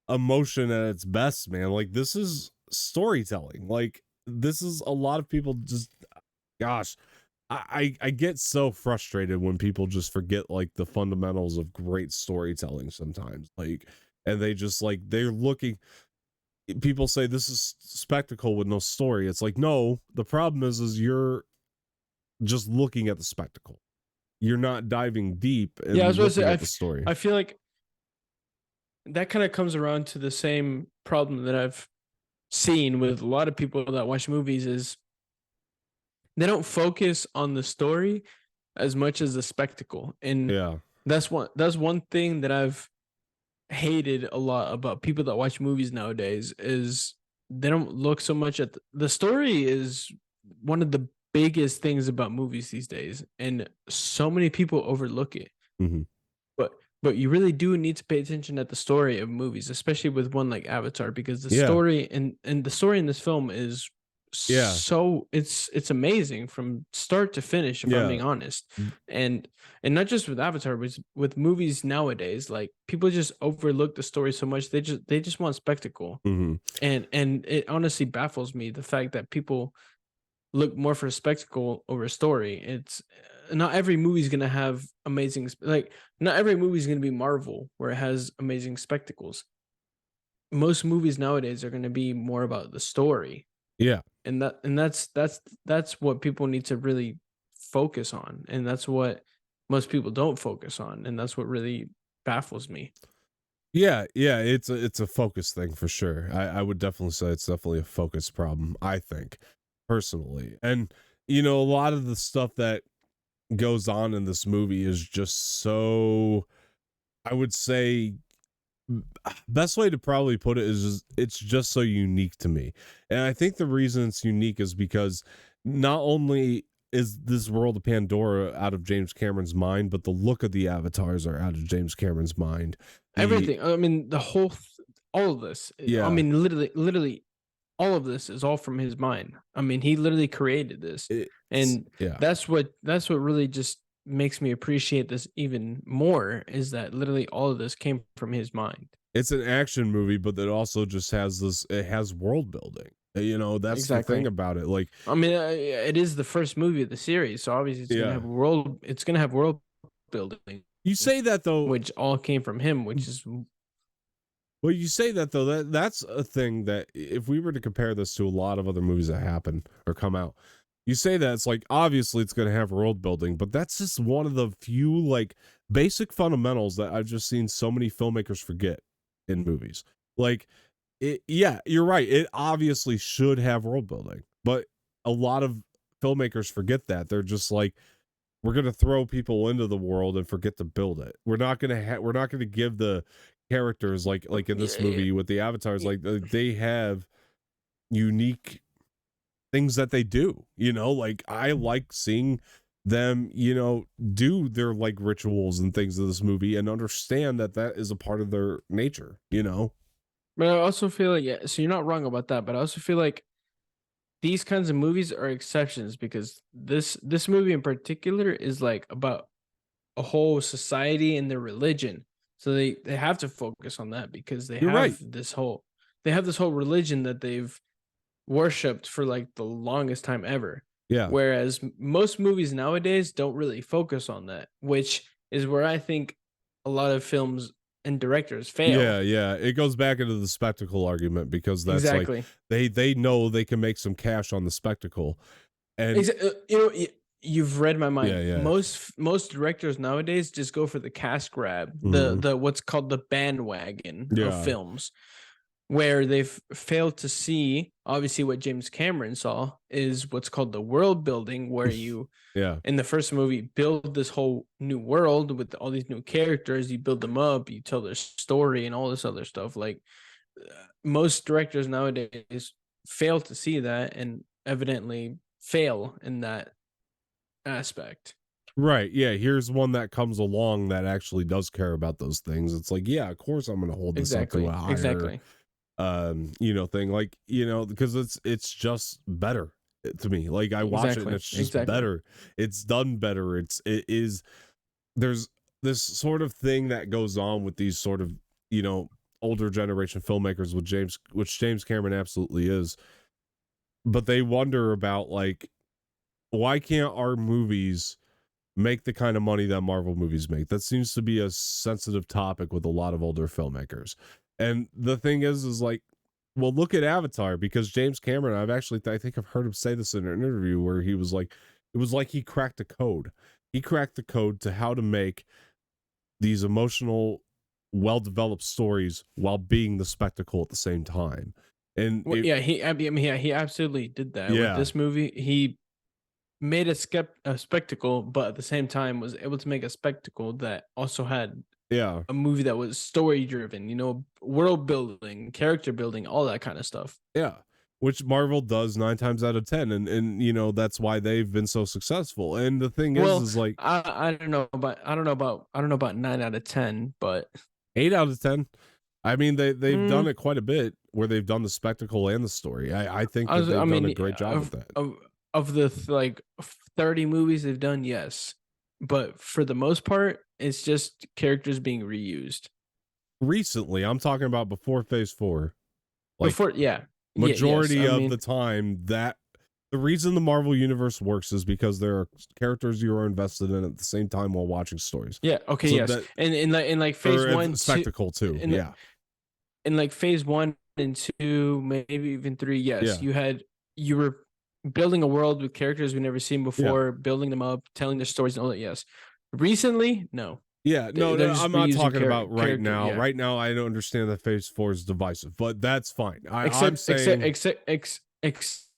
emotion at its best, man. Like, this is storytelling. Like, this is a lot of people just, gosh, I get so frustrated when people just forget like the fundamentals of great storytelling sometimes. Like, and they just like, they're looking, people say this is spectacle with no story. It's like, no, the problem is you're just looking at the spectacle. You're not diving deep Yeah, I was and about to say looking at the story. I feel like that kind of comes around to the same problem that I've seen with a lot of people that watch movies is they don't focus on the story as much as the spectacle. And Yeah. that's one thing that I've hated a lot about people that watch movies nowadays is they don't look so much at the story is one of the biggest things about movies these days and so many people overlook it. Hmm. But you really do need to pay attention at the story of movies, especially with one like Avatar, because Yeah. the story in this film is Yeah. so it's amazing from start to finish, if I'm Yeah. being honest. And not just with Avatar, but with movies nowadays, like people just overlook the story so much. They just want spectacle. Hmm. And it honestly baffles me the fact that people look more for spectacle over story. It's not every movie's gonna have amazing like not every movie's gonna be Marvel where it has amazing spectacles. Most movies nowadays are gonna be more about the story, Yeah. and that's what people need to really focus on, and that's what most people don't focus on, and that's what really baffles me. Yeah, yeah, it's a focus thing for sure. I would definitely say it's definitely a focus problem, I think, personally. And a lot of the stuff that goes on in this movie is just so, I would say, best way to probably put it is it's just so unique to me. And I think the reason it's unique is because not only is this world of Pandora out of James Cameron's mind, but the look of the avatars are out of James Cameron's mind. The Everything. I mean, all of this. I Yeah, mean, literally, all of this is all from his mind. I mean, he literally created this, and yeah. that's what really just makes me appreciate this even more. Is that literally all of this came from his mind? It's an action movie, but it also just has this. It has world building. That's the thing Exactly. about it. Like, I mean, it is the first movie of the series, so obviously it's gonna yeah, have world. It's gonna have world building, you say that though. which all came from him, which is Well, you say that though. That's a thing that if we were to compare this to a lot of other movies that happen or come out, you say that it's like obviously it's going to have world building, but that's just one of the few like basic fundamentals that I've just seen so many filmmakers forget in movies. Like, yeah, you're right. It obviously should have world building, but a lot of filmmakers forget that. They're just like, we're going to throw people into the world and forget to build it. We're not going to give the characters like in this yeah, movie with the avatars, like they have unique things that they do, like I like seeing them, do their like rituals and things of this movie and understand that that is a part of their nature. But I also feel like, yeah, so you're not wrong about that, but I also feel like these kinds of movies are exceptions because this movie in particular is like about a whole society and their religion. So they have to focus on that because You're right. they have this whole religion that they've worshipped for like the longest time ever. Yeah. Whereas most movies nowadays don't really focus on that, which is where I think a lot of films and directors Yeah, fail. yeah. It goes back into the spectacle argument because that's like Exactly. they know they can make some cash on the spectacle. And You've read my yeah, mind. yeah. Most directors nowadays just go for the cash grab, Mhm. the what's called the bandwagon of Yeah. films, where they've failed to see obviously what James Cameron saw is what's called the world building, where you Yeah. in the first movie build this whole new world with all these new characters, you build them up, you tell their story and all this other stuff. Like most directors nowadays fail to see that and evidently fail in that aspect. Right. Yeah. Here's one that comes along that actually does care about those things. It's like, yeah, of course I'm gonna hold this up to a Exactly. higher Exactly. thing. Like, because it's just better to me. Like I watch it and Exactly. it's just Exactly. better. It's done better. It is there's this sort of thing that goes on with these sort of, older generation filmmakers with which James Cameron absolutely is. But they wonder about like, why can't our movies make the kind of money that Marvel movies make? That seems to be a sensitive topic with a lot of older filmmakers. And the thing is like, well, look at Avatar, because James Cameron, I think I've heard him say this in an interview where he was like, it was like he cracked a code. He cracked the code to how to make these emotional, well-developed stories while being the spectacle at the same time. And Well, yeah, I mean, yeah, he absolutely did that with yeah, this movie. He made a spectacle, but at the same time was able to make a spectacle that also had yeah. a movie that was story driven, world building, character building, all that kind of stuff. Yeah, which Marvel does 9 times out of 10, and that's why they've been so successful. And the thing Well, is like I don't know about 9 out of 10, but 8 out of 10. I mean, they've Mm, done it quite a bit where they've done the spectacle and the story. I think that I they've done a mean, great job with that. of the 30 movies they've done, yes, but for the most part, it's just characters being reused. Recently, I'm talking about before Phase 4. Like Before, yeah, yes. majority I of the mean, time, that the reason the Marvel universe works is because there are characters you are invested in at the same time while watching stories. yeah, okay, So yes, that and in like phase or one, two, spectacle too. in Yeah. in like phase 1 and 2, maybe even 3, yes, Yeah. you were building a world with characters we've never seen Yeah. before, building them up, telling their stories and all that. Yes, recently, no, Yeah, no, they're no, just I'm not reusing talking about right character. now. Yeah, Right now, I don't understand that Phase 4 is divisive, but that's fine. I'm except except saying except ex,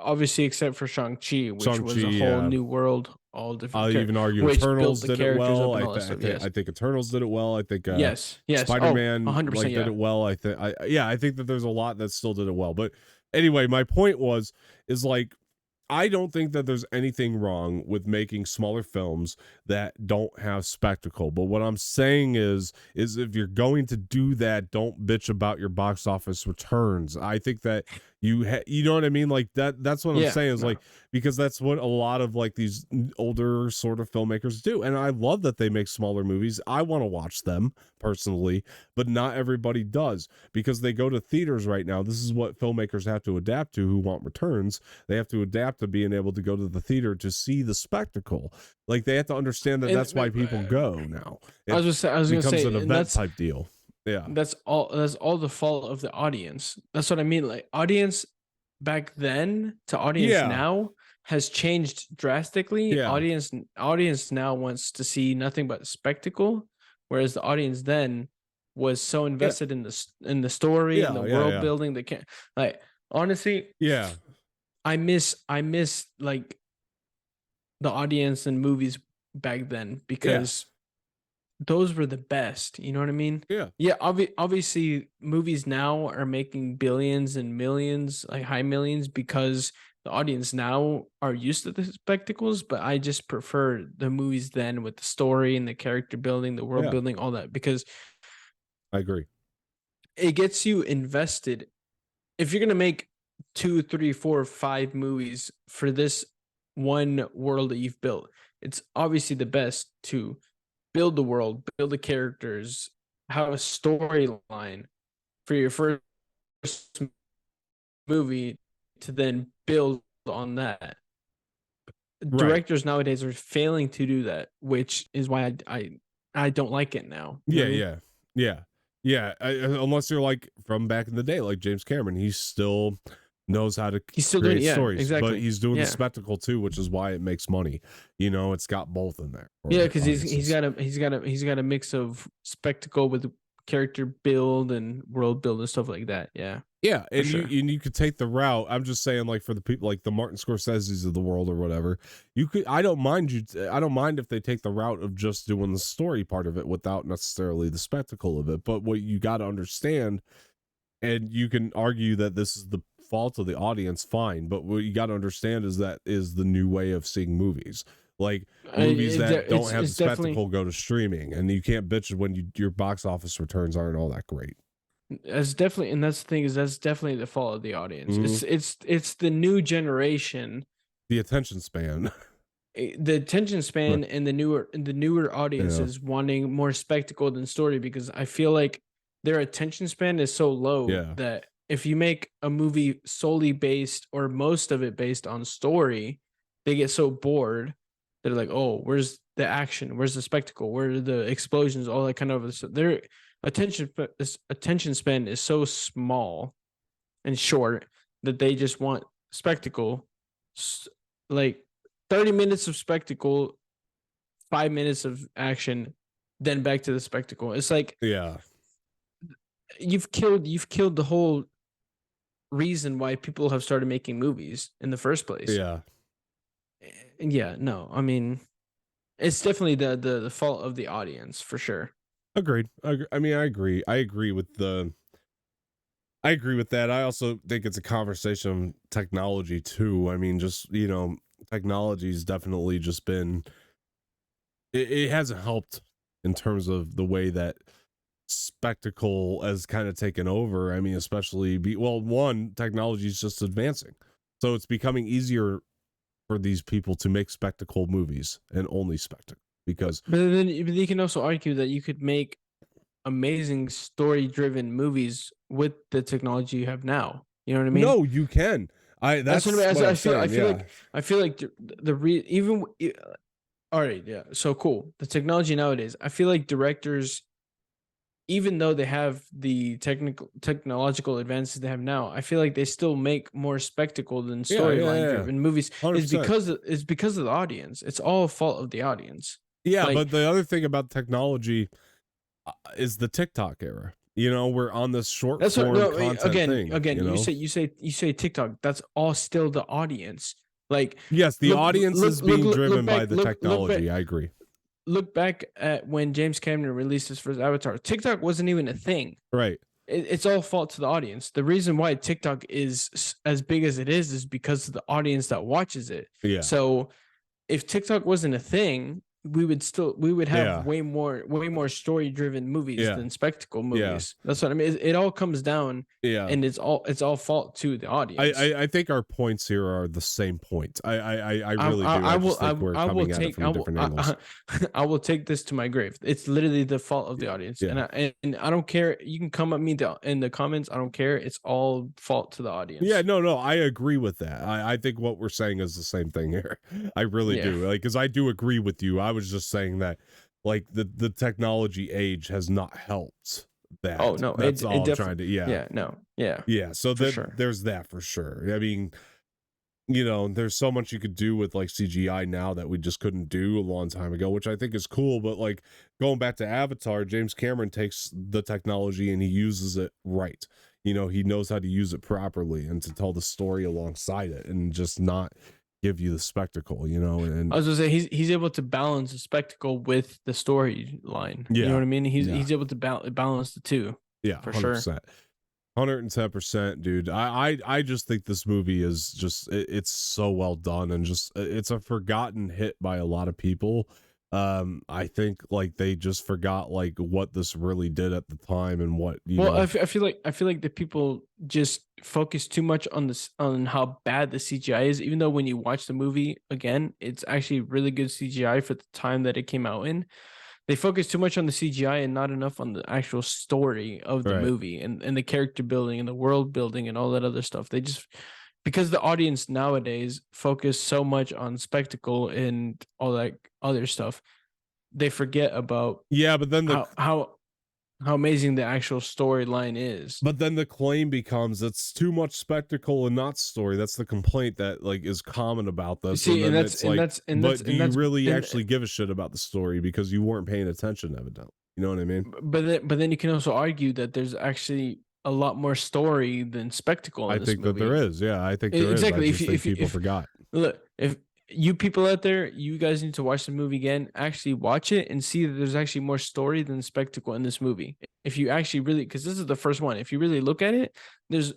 obviously except for Shang-Chi, which Shang-Chi, was a whole yeah. new world, all different I'll even argue which built Eternals the did it characters well. up and all that stuff. I Yes, think Eternals did it well. I think yes. Oh, Spider-Man 100%. like did Yeah. it well. I think that there's a lot that still did it well. But anyway, my point is like I don't think that there's anything wrong with making smaller films that don't have spectacle. But what I'm saying is if you're going to do that, don't bitch about your box office returns. I think that you know what I mean? Like that's what I'm Yeah. saying is No. like, because that's what a lot of like these older sort of filmmakers do. And I love that they make smaller movies. I want to watch them personally, but not everybody does because they go to theaters right now. This is what filmmakers have to adapt to who want returns. They have to adapt to being able to go to the theater to see the spectacle. Like they have to understand that And that's why people go now. I It was gonna becomes say, an and event type deal. Yeah. that's all the fault of the audience. That's what I mean. Like, audience back then to audience Yeah. now has changed drastically. Yeah. Audience now wants to see nothing but spectacle, whereas the audience then was so Yeah. invested in the story and the world building. They can't, like, honestly, Yeah. I miss like the audience and movies back then because those were the best. You know what I mean? Yeah. Yeah. Obviously, movies now are making billions and millions, like high millions, because the audience now are used to the spectacles. But I just prefer the movies then with the story and the character building, the world Yeah. building, all that, because I agree. it gets you invested. If you're gonna make 2, 3, 4, 5 movies for this one world that you've built, it's obviously the best to build the world, build the characters, have a storyline for your first movie to then build on that. Right. Directors nowadays are failing to do that, which is why I don't like it now. You know what I mean? Yeah. Unless you're like from back in the day, like James Cameron, he still knows how to He's still doing create stories, exactly. but he's doing the Yeah. spectacle too, which is why it makes money. You know, it's got both in there. Yeah, because he's got a mix of spectacle with character build and world build and stuff like that. Yeah. Yeah, and sure. you could take the route. I'm just saying, like for the people like the Martin Scorsese's of the world or whatever, you could. I don't mind if they take the route of just doing the story part of it without necessarily the spectacle of it. But what you got to understand, and you can argue that this is the fault of the audience, fine. But what you got to understand is that is the new way of seeing movies. Like movies that don't have the spectacle go to streaming, and you can't bitch when your box office returns aren't all that great. That's definitely, and that's the thing, is that's definitely the fault of the audience. It's the new generation, the attention span, and the newer audiences wanting more spectacle than story, because I feel like their attention span is so low that if you make a movie solely based or most of it based on story, they get so bored. They're like, oh, where's the action? Where's the spectacle? Where are the explosions? All that kind of stuff. Their attention span is so small and short that they just want spectacle, like 30 minutes of spectacle, 5 minutes of action, then back to the spectacle. It's like, you've killed the whole reason why people have started making movies in the first place. No, I mean, it's definitely the fault of the audience for sure. Agreed. I mean, I agree. I agree with that. I also think it's a conversation of technology too. I mean, just, you know, technology's definitely just been, it hasn't helped in terms of the way that spectacle has kind of taken over. I mean, especially one, technology is just advancing, so it's becoming easier for these people to make spectacle movies and only spectacle because But then you can also argue that you could make amazing story-driven movies with the technology you have now. You know what I mean? no, you can. That's what I That's mean. what I I'm feel. saying. Yeah, I feel like even all right. Yeah. So cool. The technology nowadays. I feel like directors, even though they have the technological advances they have now, I feel like they still make more spectacle than storyline yeah, driven movies. Is 100%. because of the audience. It's all fault of the audience. Yeah, Like but the other thing about technology is the TikTok era. You know, we're on this short that's what. form No, content again, thing. You know, you say TikTok. That's all still the audience. Like yes, the audience is being driven by the look back technology. I agree. look back at when James Cameron released his first Avatar. TikTok wasn't even a thing. Right. It's all fault to the audience. The reason why TikTok is as big as it is because of the audience that watches it. Yeah. So if TikTok wasn't a thing, we would have Yeah. way more story driven movies Yeah. than spectacle Yeah. movies. That's what I mean. It all comes down, Yeah. and it's all fault to the audience. I think our points here are the same point. I really do. I just think we're I will coming at it take from different angles. I will take this to my grave. It's literally the fault of the audience, Yeah. and I don't care. You can come at me in the comments. I don't care. It's all fault to the audience. Yeah, no, I agree with that. I think what we're saying is the same thing here. I really Yeah. do. Like, because I do agree with you. I was just saying that, like, the technology age has not helped that. Oh no, That's it all I'm definitely. trying to. Yeah, Yeah, no, yeah, yeah. So for that sure. there's that for sure. I mean, you know, there's so much you could do with like CGI now that we just couldn't do a long time ago, which I think is cool. But like going back to Avatar, James Cameron takes the technology and he uses it right. You know, he knows how to use it properly and to tell the story alongside it and just not give you the spectacle, you know. And I was gonna say he's able to balance the spectacle with the storyline. You know yeah, what I mean? yeah, He's able to balance the two yeah, for sure. 100%. 110%, dude. I just think this movie is just it's so well done and just it's a forgotten hit by a lot of people. I think like they just forgot like what this really did at the time and what, you Well, know. I feel like the people just focus too much on this on how bad the CGI is. Even though when you watch the movie again, it's actually really good CGI for the time that it came out in. They focus too much on the CGI and not enough on the actual story of the Right. movie and the character building and the world building and all that other stuff. They just because the audience nowadays focus so much on spectacle and all that other stuff, they forget about Yeah, but then the how amazing the actual storyline is. claim becomes it's too much spectacle and not story. That's the complaint that like is common about this. See, And then it's like, but do you really and actually give a shit about the story because you weren't paying attention, evidently? You know what I mean? but then you can also argue that there's actually a lot more story than spectacle in I this think that movie. there is. Yeah, I think there is. I Exactly. just think people forgot. Look, if you people out there, you guys need to watch the movie again. Actually, watch it and see that there's actually more story than spectacle in this movie. If you actually really, because this is the first one, if you really look at it, there's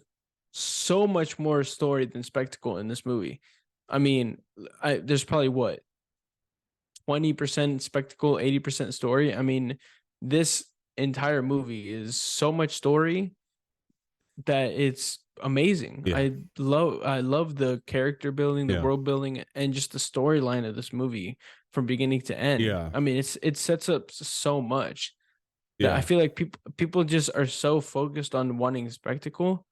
so much more story than spectacle in this movie. I mean, there's probably what 20% spectacle, 80% story. I mean, this entire movie is so much story that it's amazing. Yeah. I love the character building, the Yeah. world building, and just the storyline of this movie from beginning to end. Yeah. I mean, it sets up so much that I Yeah. feel like people just are so focused on wanting spectacle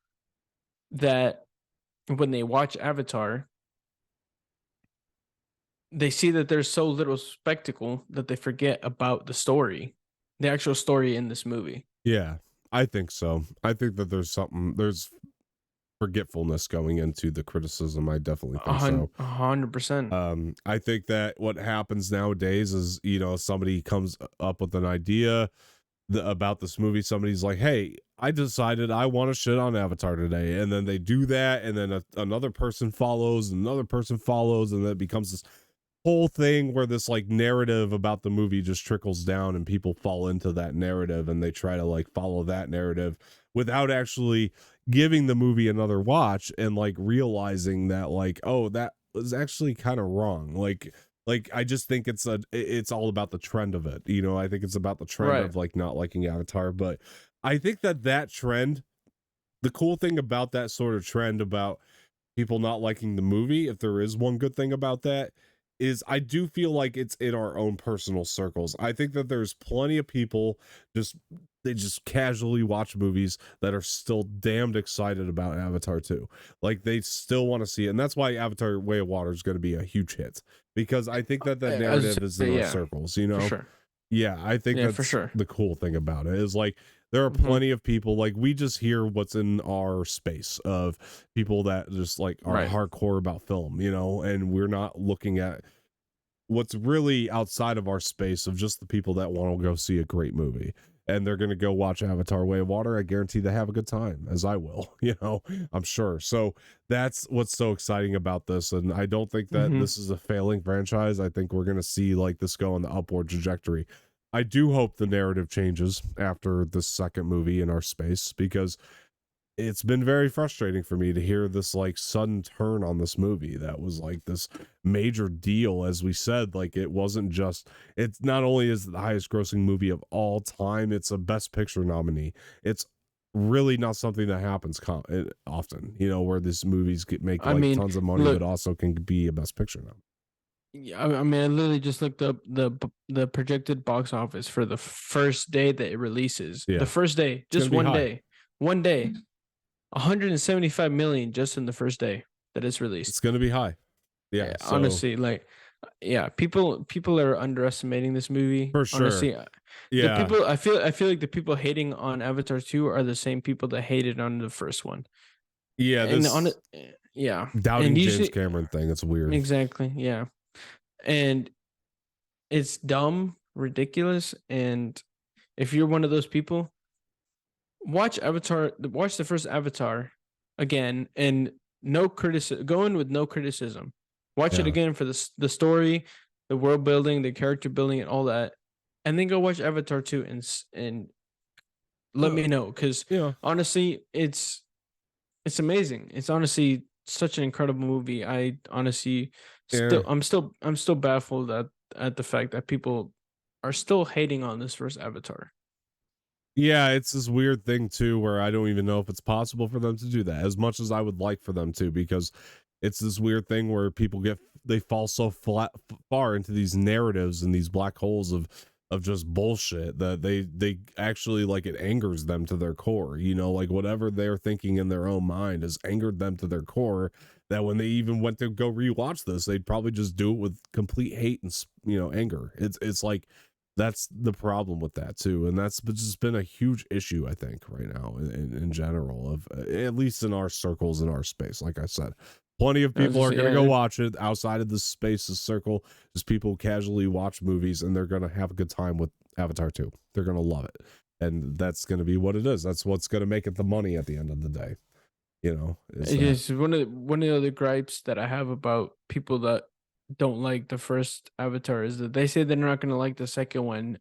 that when they watch Avatar, they see that there's so little spectacle that they forget about the story, the actual story in this movie. Yeah. I think so. I think that there's forgetfulness going into the criticism. I definitely think so. 100%. I think that what happens nowadays is, you know, somebody comes up with an idea about this movie. Somebody's like, hey, I decided I want to shit on Avatar today. And then they do that. And then another person follows, and then it becomes this whole thing where this like narrative about the movie just trickles down and people fall into that narrative and they try to like follow that narrative without actually giving the movie another watch and like realizing that like, oh, that was actually kind of wrong. Like Like, I just think it's all about the trend of it. You know, I think it's about the trend Right. of like not liking Avatar, but I think that trend, the cool thing about that sort of trend about people not liking the movie, if there is one good thing about that, is I do feel like it's in our own personal circles. I think that there's plenty of people just they just casually watch movies that are still damned excited about Avatar 2. Like they still want to see it. And that's why Avatar Way of Water is going to be a huge hit because I think that As narrative is in our yeah, circles, you for know? sure. Yeah, I think Yeah, for that's sure. the cool thing about it is like there are Hmm. plenty of people like we just hear what's in our space of people that just like are Right. hardcore about film, you know, and we're not looking at what's really outside of our space of just the people that want to go see a great movie and they're going to go watch Avatar Way of Water. I guarantee they have a good time, as I will, you know, I'm sure. So that's what's so exciting about this. And I don't think that Hmm. this is a failing franchise. I think we're going to see like this go on the upward trajectory. I do hope the narrative changes after the second movie in our space because it's been very frustrating for me to hear this like sudden turn on this movie that was like this major deal. As we said, like it wasn't just, it's not only is it the highest grossing movie of all time, it's a best picture nominee. It's really not something that happens often, you know, where these movies make I like mean, tons of money but look, also can be a best picture nominee. yeah, I mean, I literally just looked up the projected box office for the first day that it releases. The Yeah, first day, it's gonna just be high. one day, 175 million just in the first day that it's It's released. gonna be high. Yeah, so Honestly, like, yeah, people are underestimating this movie. for sure. Honestly, the Yeah, people I feel like the people hating on Avatar 2 are the same people that hated on the first one. yeah, And on this it, yeah, and doubting James usually Cameron thing, it's weird. exactly, yeah, and it's dumb, ridiculous, and if you're one of those people, watch the first Avatar again, and no criticism, go in with no criticism. Watch it Yeah. again for the story, the world building, the character building, and all that, and then go watch Avatar 2 and let Uh, me know because yeah. honestly, it's amazing. It's honestly such an incredible movie. I honestly Yeah. I'm still baffled at the fact that people are still hating on this first Avatar. Yeah, it's this weird thing too where I don't even know if it's possible for them to do that as much as I would like for them to because it's this weird thing where people they fall so far into these narratives and these black holes of just bullshit that they actually like it angers them to their core, you know, like whatever they're thinking in their own mind has angered them to their core that when they even went to go rewatch this they'd probably just do it with complete hate and you know anger. It's like that's the problem with that too, and that's just been a huge issue I think right now in general of at least in our circles in our space. Like I said, plenty of I was people just are saying, going to go yeah, watch it outside of the spaces circle, just people who casually watch movies and they're going to have a good time with Avatar 2. They're going to love it, and that's going to be what it is. That's what's going to make it the money at the end of the day, you know, is it's that. just one of the other gripes that I have about people that don't like the first Avatar is that they say they're not going to like the second one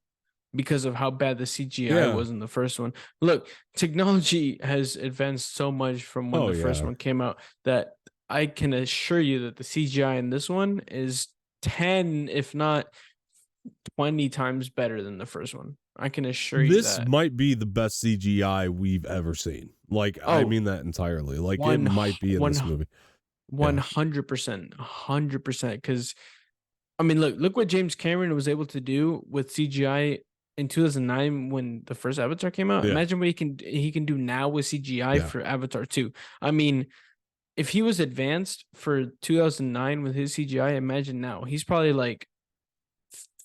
because of how bad the CGI Yeah. was in the first one. Look, technology has advanced so much from when Oh the first yeah. one came out that I can assure you that the CGI in this one is 10, if not 20 times better than the first one. I can assure you This that. might be the best CGI we've ever seen. Like I Oh, mean that entirely. Like it one, might be in one, this movie. one Yeah. hundred percent 100%. Because I mean, look what James Cameron was able to do with CGI in 2009 when the first Avatar came out. Yeah. Imagine what he can do now with CGI Yeah. for Avatar 2. I mean, if he was advanced for 2009 with his CGI, imagine now. He's probably like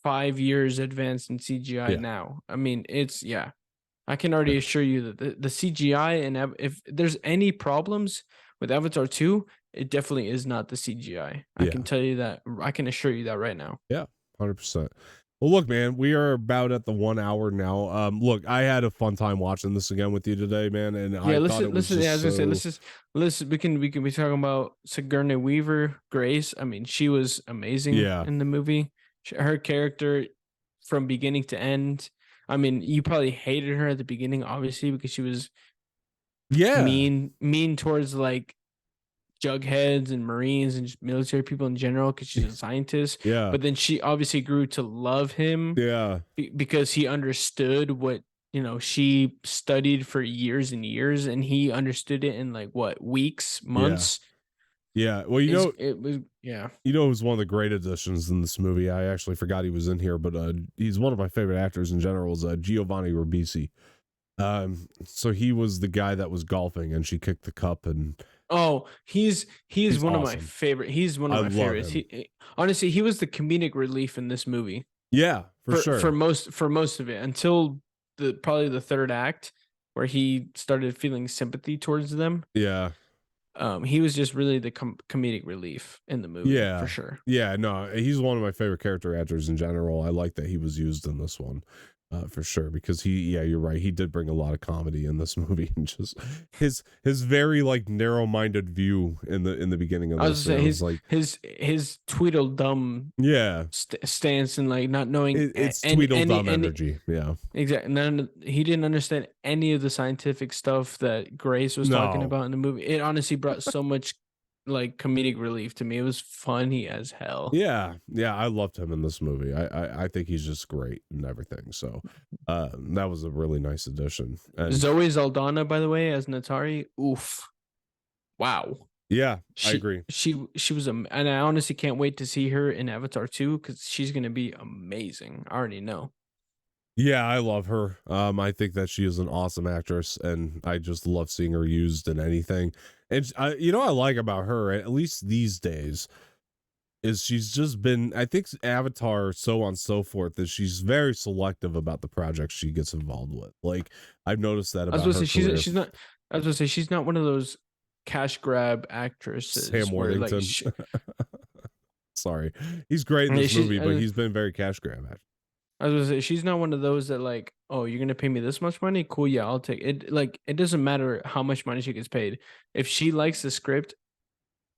5 years advanced in CGI Yeah. now. I mean, it's yeah. I can already assure you that the CGI and if there's any problems with Avatar 2, it definitely is not the CGI. I Yeah. can tell you that. I can assure you that right now. Yeah. 100%. Well, look, man, we are about at the 1 hour now. Look, I had a fun time watching this again with you today, man, and Yeah, I thought it listen, was listen. Yeah, I just was gonna say, so. let's we can be talking about Sigourney Weaver, Grace. I mean, she was amazing Yeah. in the movie. Her character from beginning to end. I mean, you probably hated her at the beginning, obviously, because she was Yeah. mean towards like jugheads and Marines and just military people in general because she's a scientist. Yeah. But then she obviously grew to love him Yeah. because he understood what she studied for years and years, and he understood it in like what weeks, Yeah. months. Yeah. Well, It was yeah. who's one of the great additions in this movie? I actually forgot he was in here, but he's one of my favorite actors in general. Is Giovanni Ribisi. So he was the guy that was golfing, and she kicked the cup, and Oh, he's he's one of my awesome. favorite. He's one of I my love favorites. him. Honestly, he was the comedic relief in this movie Yeah, for for sure. most of it until probably the third act where he started feeling sympathy towards them. Yeah. He was just really the comedic relief in the movie for Yeah. sure. Yeah, no, he's one of my favorite character actors in general. I like that he was used in this one. For sure, because you're right. He did bring a lot of comedy in this movie, and just his very like narrow-minded view in the beginning of I was this. saying his Tweedledum Yeah, stance and like not knowing it's Tweedledum energy. Yeah, exactly. He didn't understand any of the scientific stuff that Grace was talking about in the movie. It honestly brought so much like comedic relief to me. It was funny as hell. Yeah, I loved him in this movie. I think he's just great and everything. So, that was a really nice addition. And Zoe Saldana, by the way, as Natari. Oof, wow. Yeah, I agree. She was and I honestly can't wait to see her in Avatar 2 because she's gonna be amazing. I already know. Yeah, I love her. I think that she is an awesome actress, and I just love seeing her used in anything. And I like about her, at least these days, is she's just been. I think Avatar, so on and so forth, that she's very selective about the projects she gets involved with. Like I've noticed that about her. She's not. I was gonna say she's not one of those cash grab actresses. Sam Worthington. Sorry, he's great in this movie, but he's been very cash grab. I was gonna say she's not one of those that like, oh, you're gonna pay me this much money? Cool, yeah, I'll take it. Like, it doesn't matter how much money she gets paid. If she likes the script,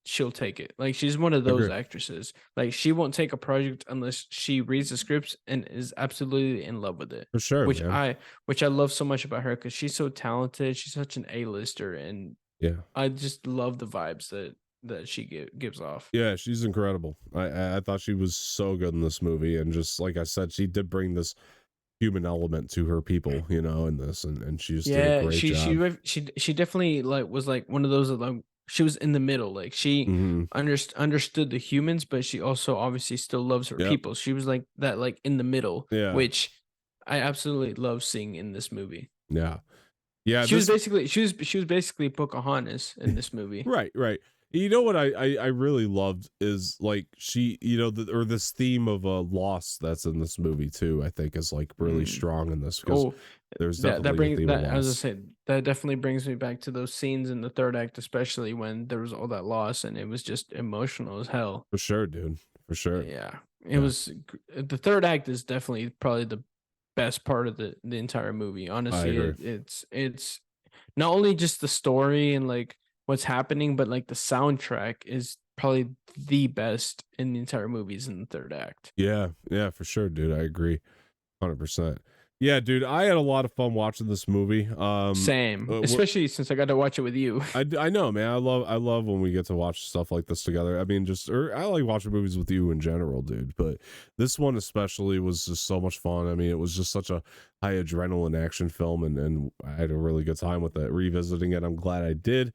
she'll take it. Like, she's one of those actresses. Like, she won't take a project unless she reads the scripts and is absolutely in love with it. For sure, which I love so much about her because she's so talented. She's such an A-lister, and yeah, I just love the vibes that she gives off. Yeah, she's incredible. I thought she was so good in this movie, and just like I said, she did bring this human element to her people, in this, and she just did a great job. She definitely like was like one of those that like she was in the middle. Like she understood the humans, but she also obviously still loves her people. She was like that, like in the middle, which I absolutely love seeing in this movie. Yeah. She was basically Pocahontas in this movie. Right. You know what I really loved is like she, this theme of a loss that's in this movie too. I think is like really strong in this because there's definitely a theme of loss. As I said, that definitely brings me back to those scenes in the third act, especially when there was all that loss and it was just emotional as hell. For sure, dude. For sure. Yeah, it was. The third act is definitely probably the best part of the entire movie. Honestly, it's not only just the story and like what's happening, but like the soundtrack is probably the best in the entire movies in the third act. Yeah, for sure, dude. I agree 100%. Yeah, dude, I had a lot of fun watching this movie. Same, especially since I got to watch it with you. I know, man. I love when we get to watch stuff like this together. I mean, I like watching movies with you in general, dude. But this one especially was just so much fun. I mean, it was just such a high adrenaline action film, and I had a really good time with it. Revisiting it, I'm glad I did.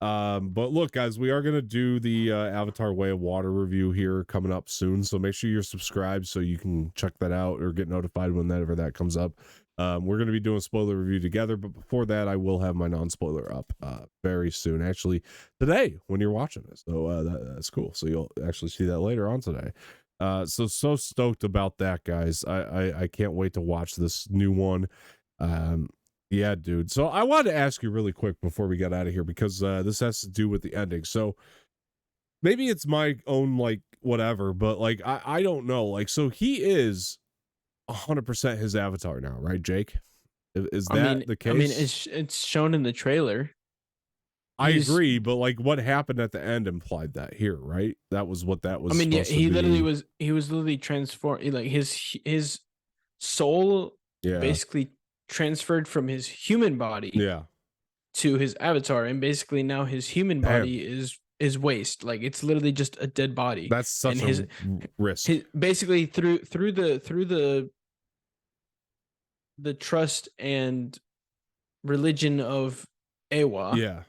But look, guys, we are gonna do the Avatar Way of Water review here coming up soon, so make sure you're subscribed so you can check that out or get notified whenever that comes up. We're gonna be doing a spoiler review together, but before that, I will have my non-spoiler up very soon, actually today when you're watching this. So that's cool. So you'll actually see that later on today. So stoked about that, guys. I can't wait to watch this new one. Yeah, dude. So I wanted to ask you really quick before we get out of here, because this has to do with the ending. So maybe it's my own, like, whatever, but like, I don't know. Like, so he is 100% his avatar now, right, Jake? Is that the case? I mean, it's shown in the trailer. I agree, but like, what happened at the end implied that here, right? That was what that was. I mean, yeah, he was literally transformed. Like his soul basically transferred from his human body to his avatar, and basically now his human body is is waste. Like it's literally just a dead body. That's And such a risk. his basically through the trust and religion of Ewa Yeah.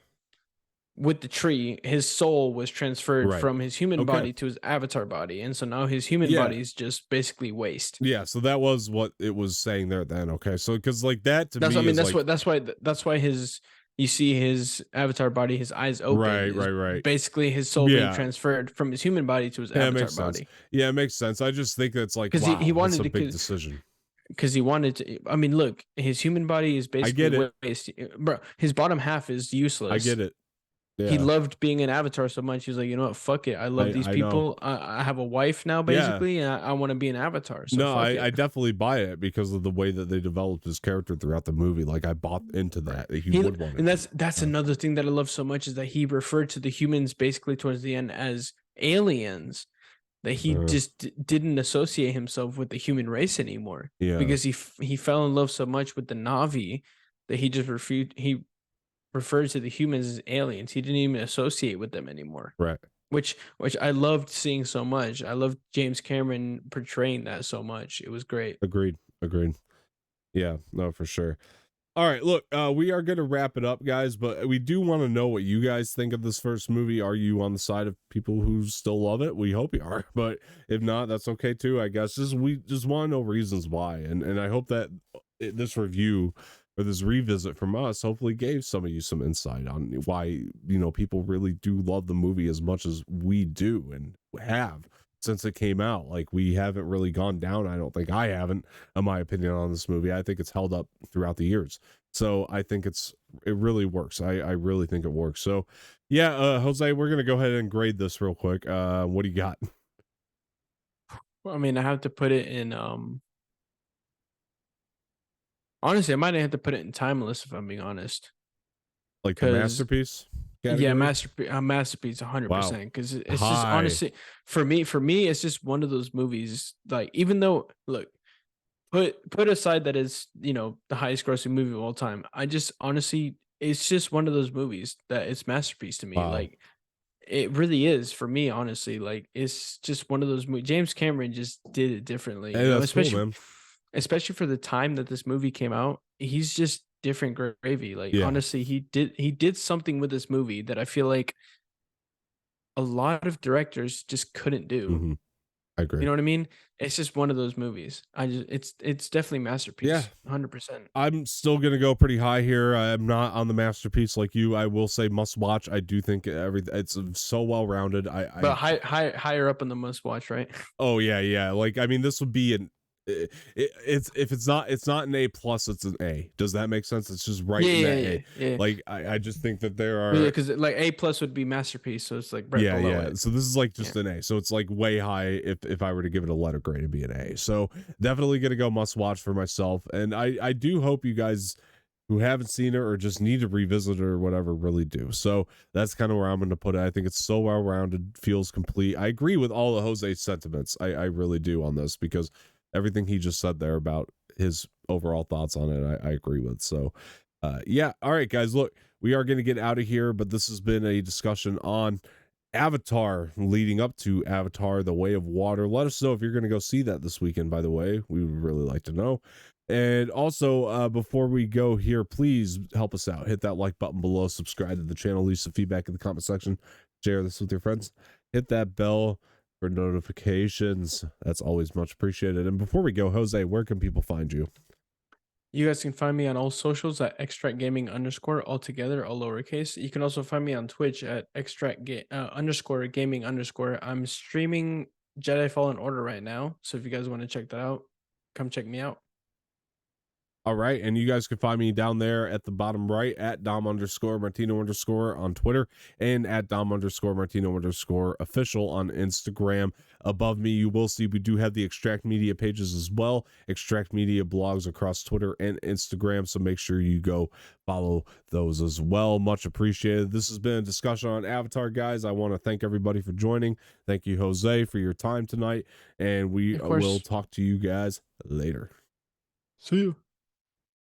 with the tree, his soul was transferred Right. from his human Okay. body to his avatar body, and so now his human Yeah. body is just basically waste. Yeah, so that was what it was saying there then. Okay. So cuz like that to That's me what I mean. is like That's why his you see his avatar body, his eyes open, is right. basically his soul being Yeah. transferred from his human body to his Yeah, it avatar makes sense. body. Yeah, it makes sense. I just think that's like, Because he wow, that's wanted a big to, decision. because he wanted to. I mean, look, his human body is I basically get it. waste, bro. His bottom half is I useless. get it. He Yeah. loved being an avatar so much. He was like, you know what, fuck it. I love these I know. people. I have a wife now, Yeah. basically, and I want to be an avatar. So No, fuck I it. definitely buy it because of the way that they developed his character throughout the movie. Like I bought into Right. that he He would want to and be. that's another thing that I love so much is that he referred to the humans basically towards the end as aliens. That he just didn't associate himself with the human race anymore Yeah. because he fell in love so much with the Navi that he just refused. He referred to the humans as aliens. He didn't even associate with them anymore. Right. Which I loved seeing so much. I loved James Cameron portraying that so much. It was great. Agreed. Agreed. Yeah, no, for sure. All right, look, we are going to wrap it up, guys, but we do want to know what you guys think of this first movie. Are you on the side of people who still love it? We hope you are, but if not, that's okay too, I guess. We just want to know reasons why, and I hope that this review or this revisit from us hopefully gave some of you some insight on why people really do love the movie as much as we do and have since it came out. Like we haven't really gone down. I don't think I haven't, in my opinion, on this movie. I think it's held up throughout the years. So I think it really works. I really think it works. So yeah, Jose, we're gonna go ahead and grade this real quick. What do you got? Well, I mean, I have to put it in. Honestly, I might have to put it in timeless if I'm being honest. Like the masterpiece category? Yeah, masterpiece, 100%. Wow. Because it's just honestly for me, it's just one of those movies. Like, even though, look, put aside that it's the highest grossing movie of all time. I just honestly, it's just one of those movies that it's masterpiece to me. Wow. Like, it really is for me, honestly. Like, it's just one of those movies. James Cameron just did it differently, Hey, that's cool, man. Especially for the time that this movie came out. He's just different gravy. Like, Yeah. honestly, he did something with this movie that I feel like a lot of directors just couldn't do. Mm-hmm. I agree. You know what I mean? It's just one of those movies. It's definitely masterpiece. Yeah. 100%. I'm still gonna go pretty high here. I'm not on the masterpiece like you. I will say must watch. I do think it's so well rounded. But higher up on the must watch, right? Oh yeah. Like I mean, this would be it's not an A plus, it's an A. Does that make sense? It's just right in that A. Yeah. Like I just think that there are because like A plus would be masterpiece, so it's like right below it. So this is like just an A. So it's like way high if I were to give it a letter grade, it'd be an A. So definitely gonna go must watch for myself. And I do hope you guys who haven't seen it or just need to revisit it or whatever really do. So that's kind of where I'm going to put it. I think it's so well rounded, feels complete. I agree with all of Jose's sentiments. I really do on this because everything he just said there about his overall thoughts on it, I agree with. So yeah. All right, guys, look, we are going to get out of here, but this has been a discussion on Avatar leading up to Avatar, The Way of Water. Let us know if you're going to go see that this weekend, by the way. We would really like to know. And also, before we go here, please help us out. Hit that like button below, subscribe to the channel, leave some feedback in the comment section, share this with your friends, hit that bell for notifications. That's always much appreciated. And before we go, Jose, where can people find you? You guys can find me on all socials at extractgaming _ all together, all lowercase. You can also find me on Twitch at _gaming _. I'm streaming Jedi Fallen Order right now, so if you guys want to check that out, come check me out. All right, and you guys can find me down there at the bottom right at Dom _Martino _ on Twitter and at Dom _Martino _ official on Instagram. Above me, you will see we do have the Extract Media pages as well. Extract Media blogs across Twitter and Instagram, so make sure you go follow those as well. Much appreciated. This has been a discussion on Avatar, guys. I want to thank everybody for joining. Thank you, Jose, for your time tonight, and we will talk to you guys later. See you.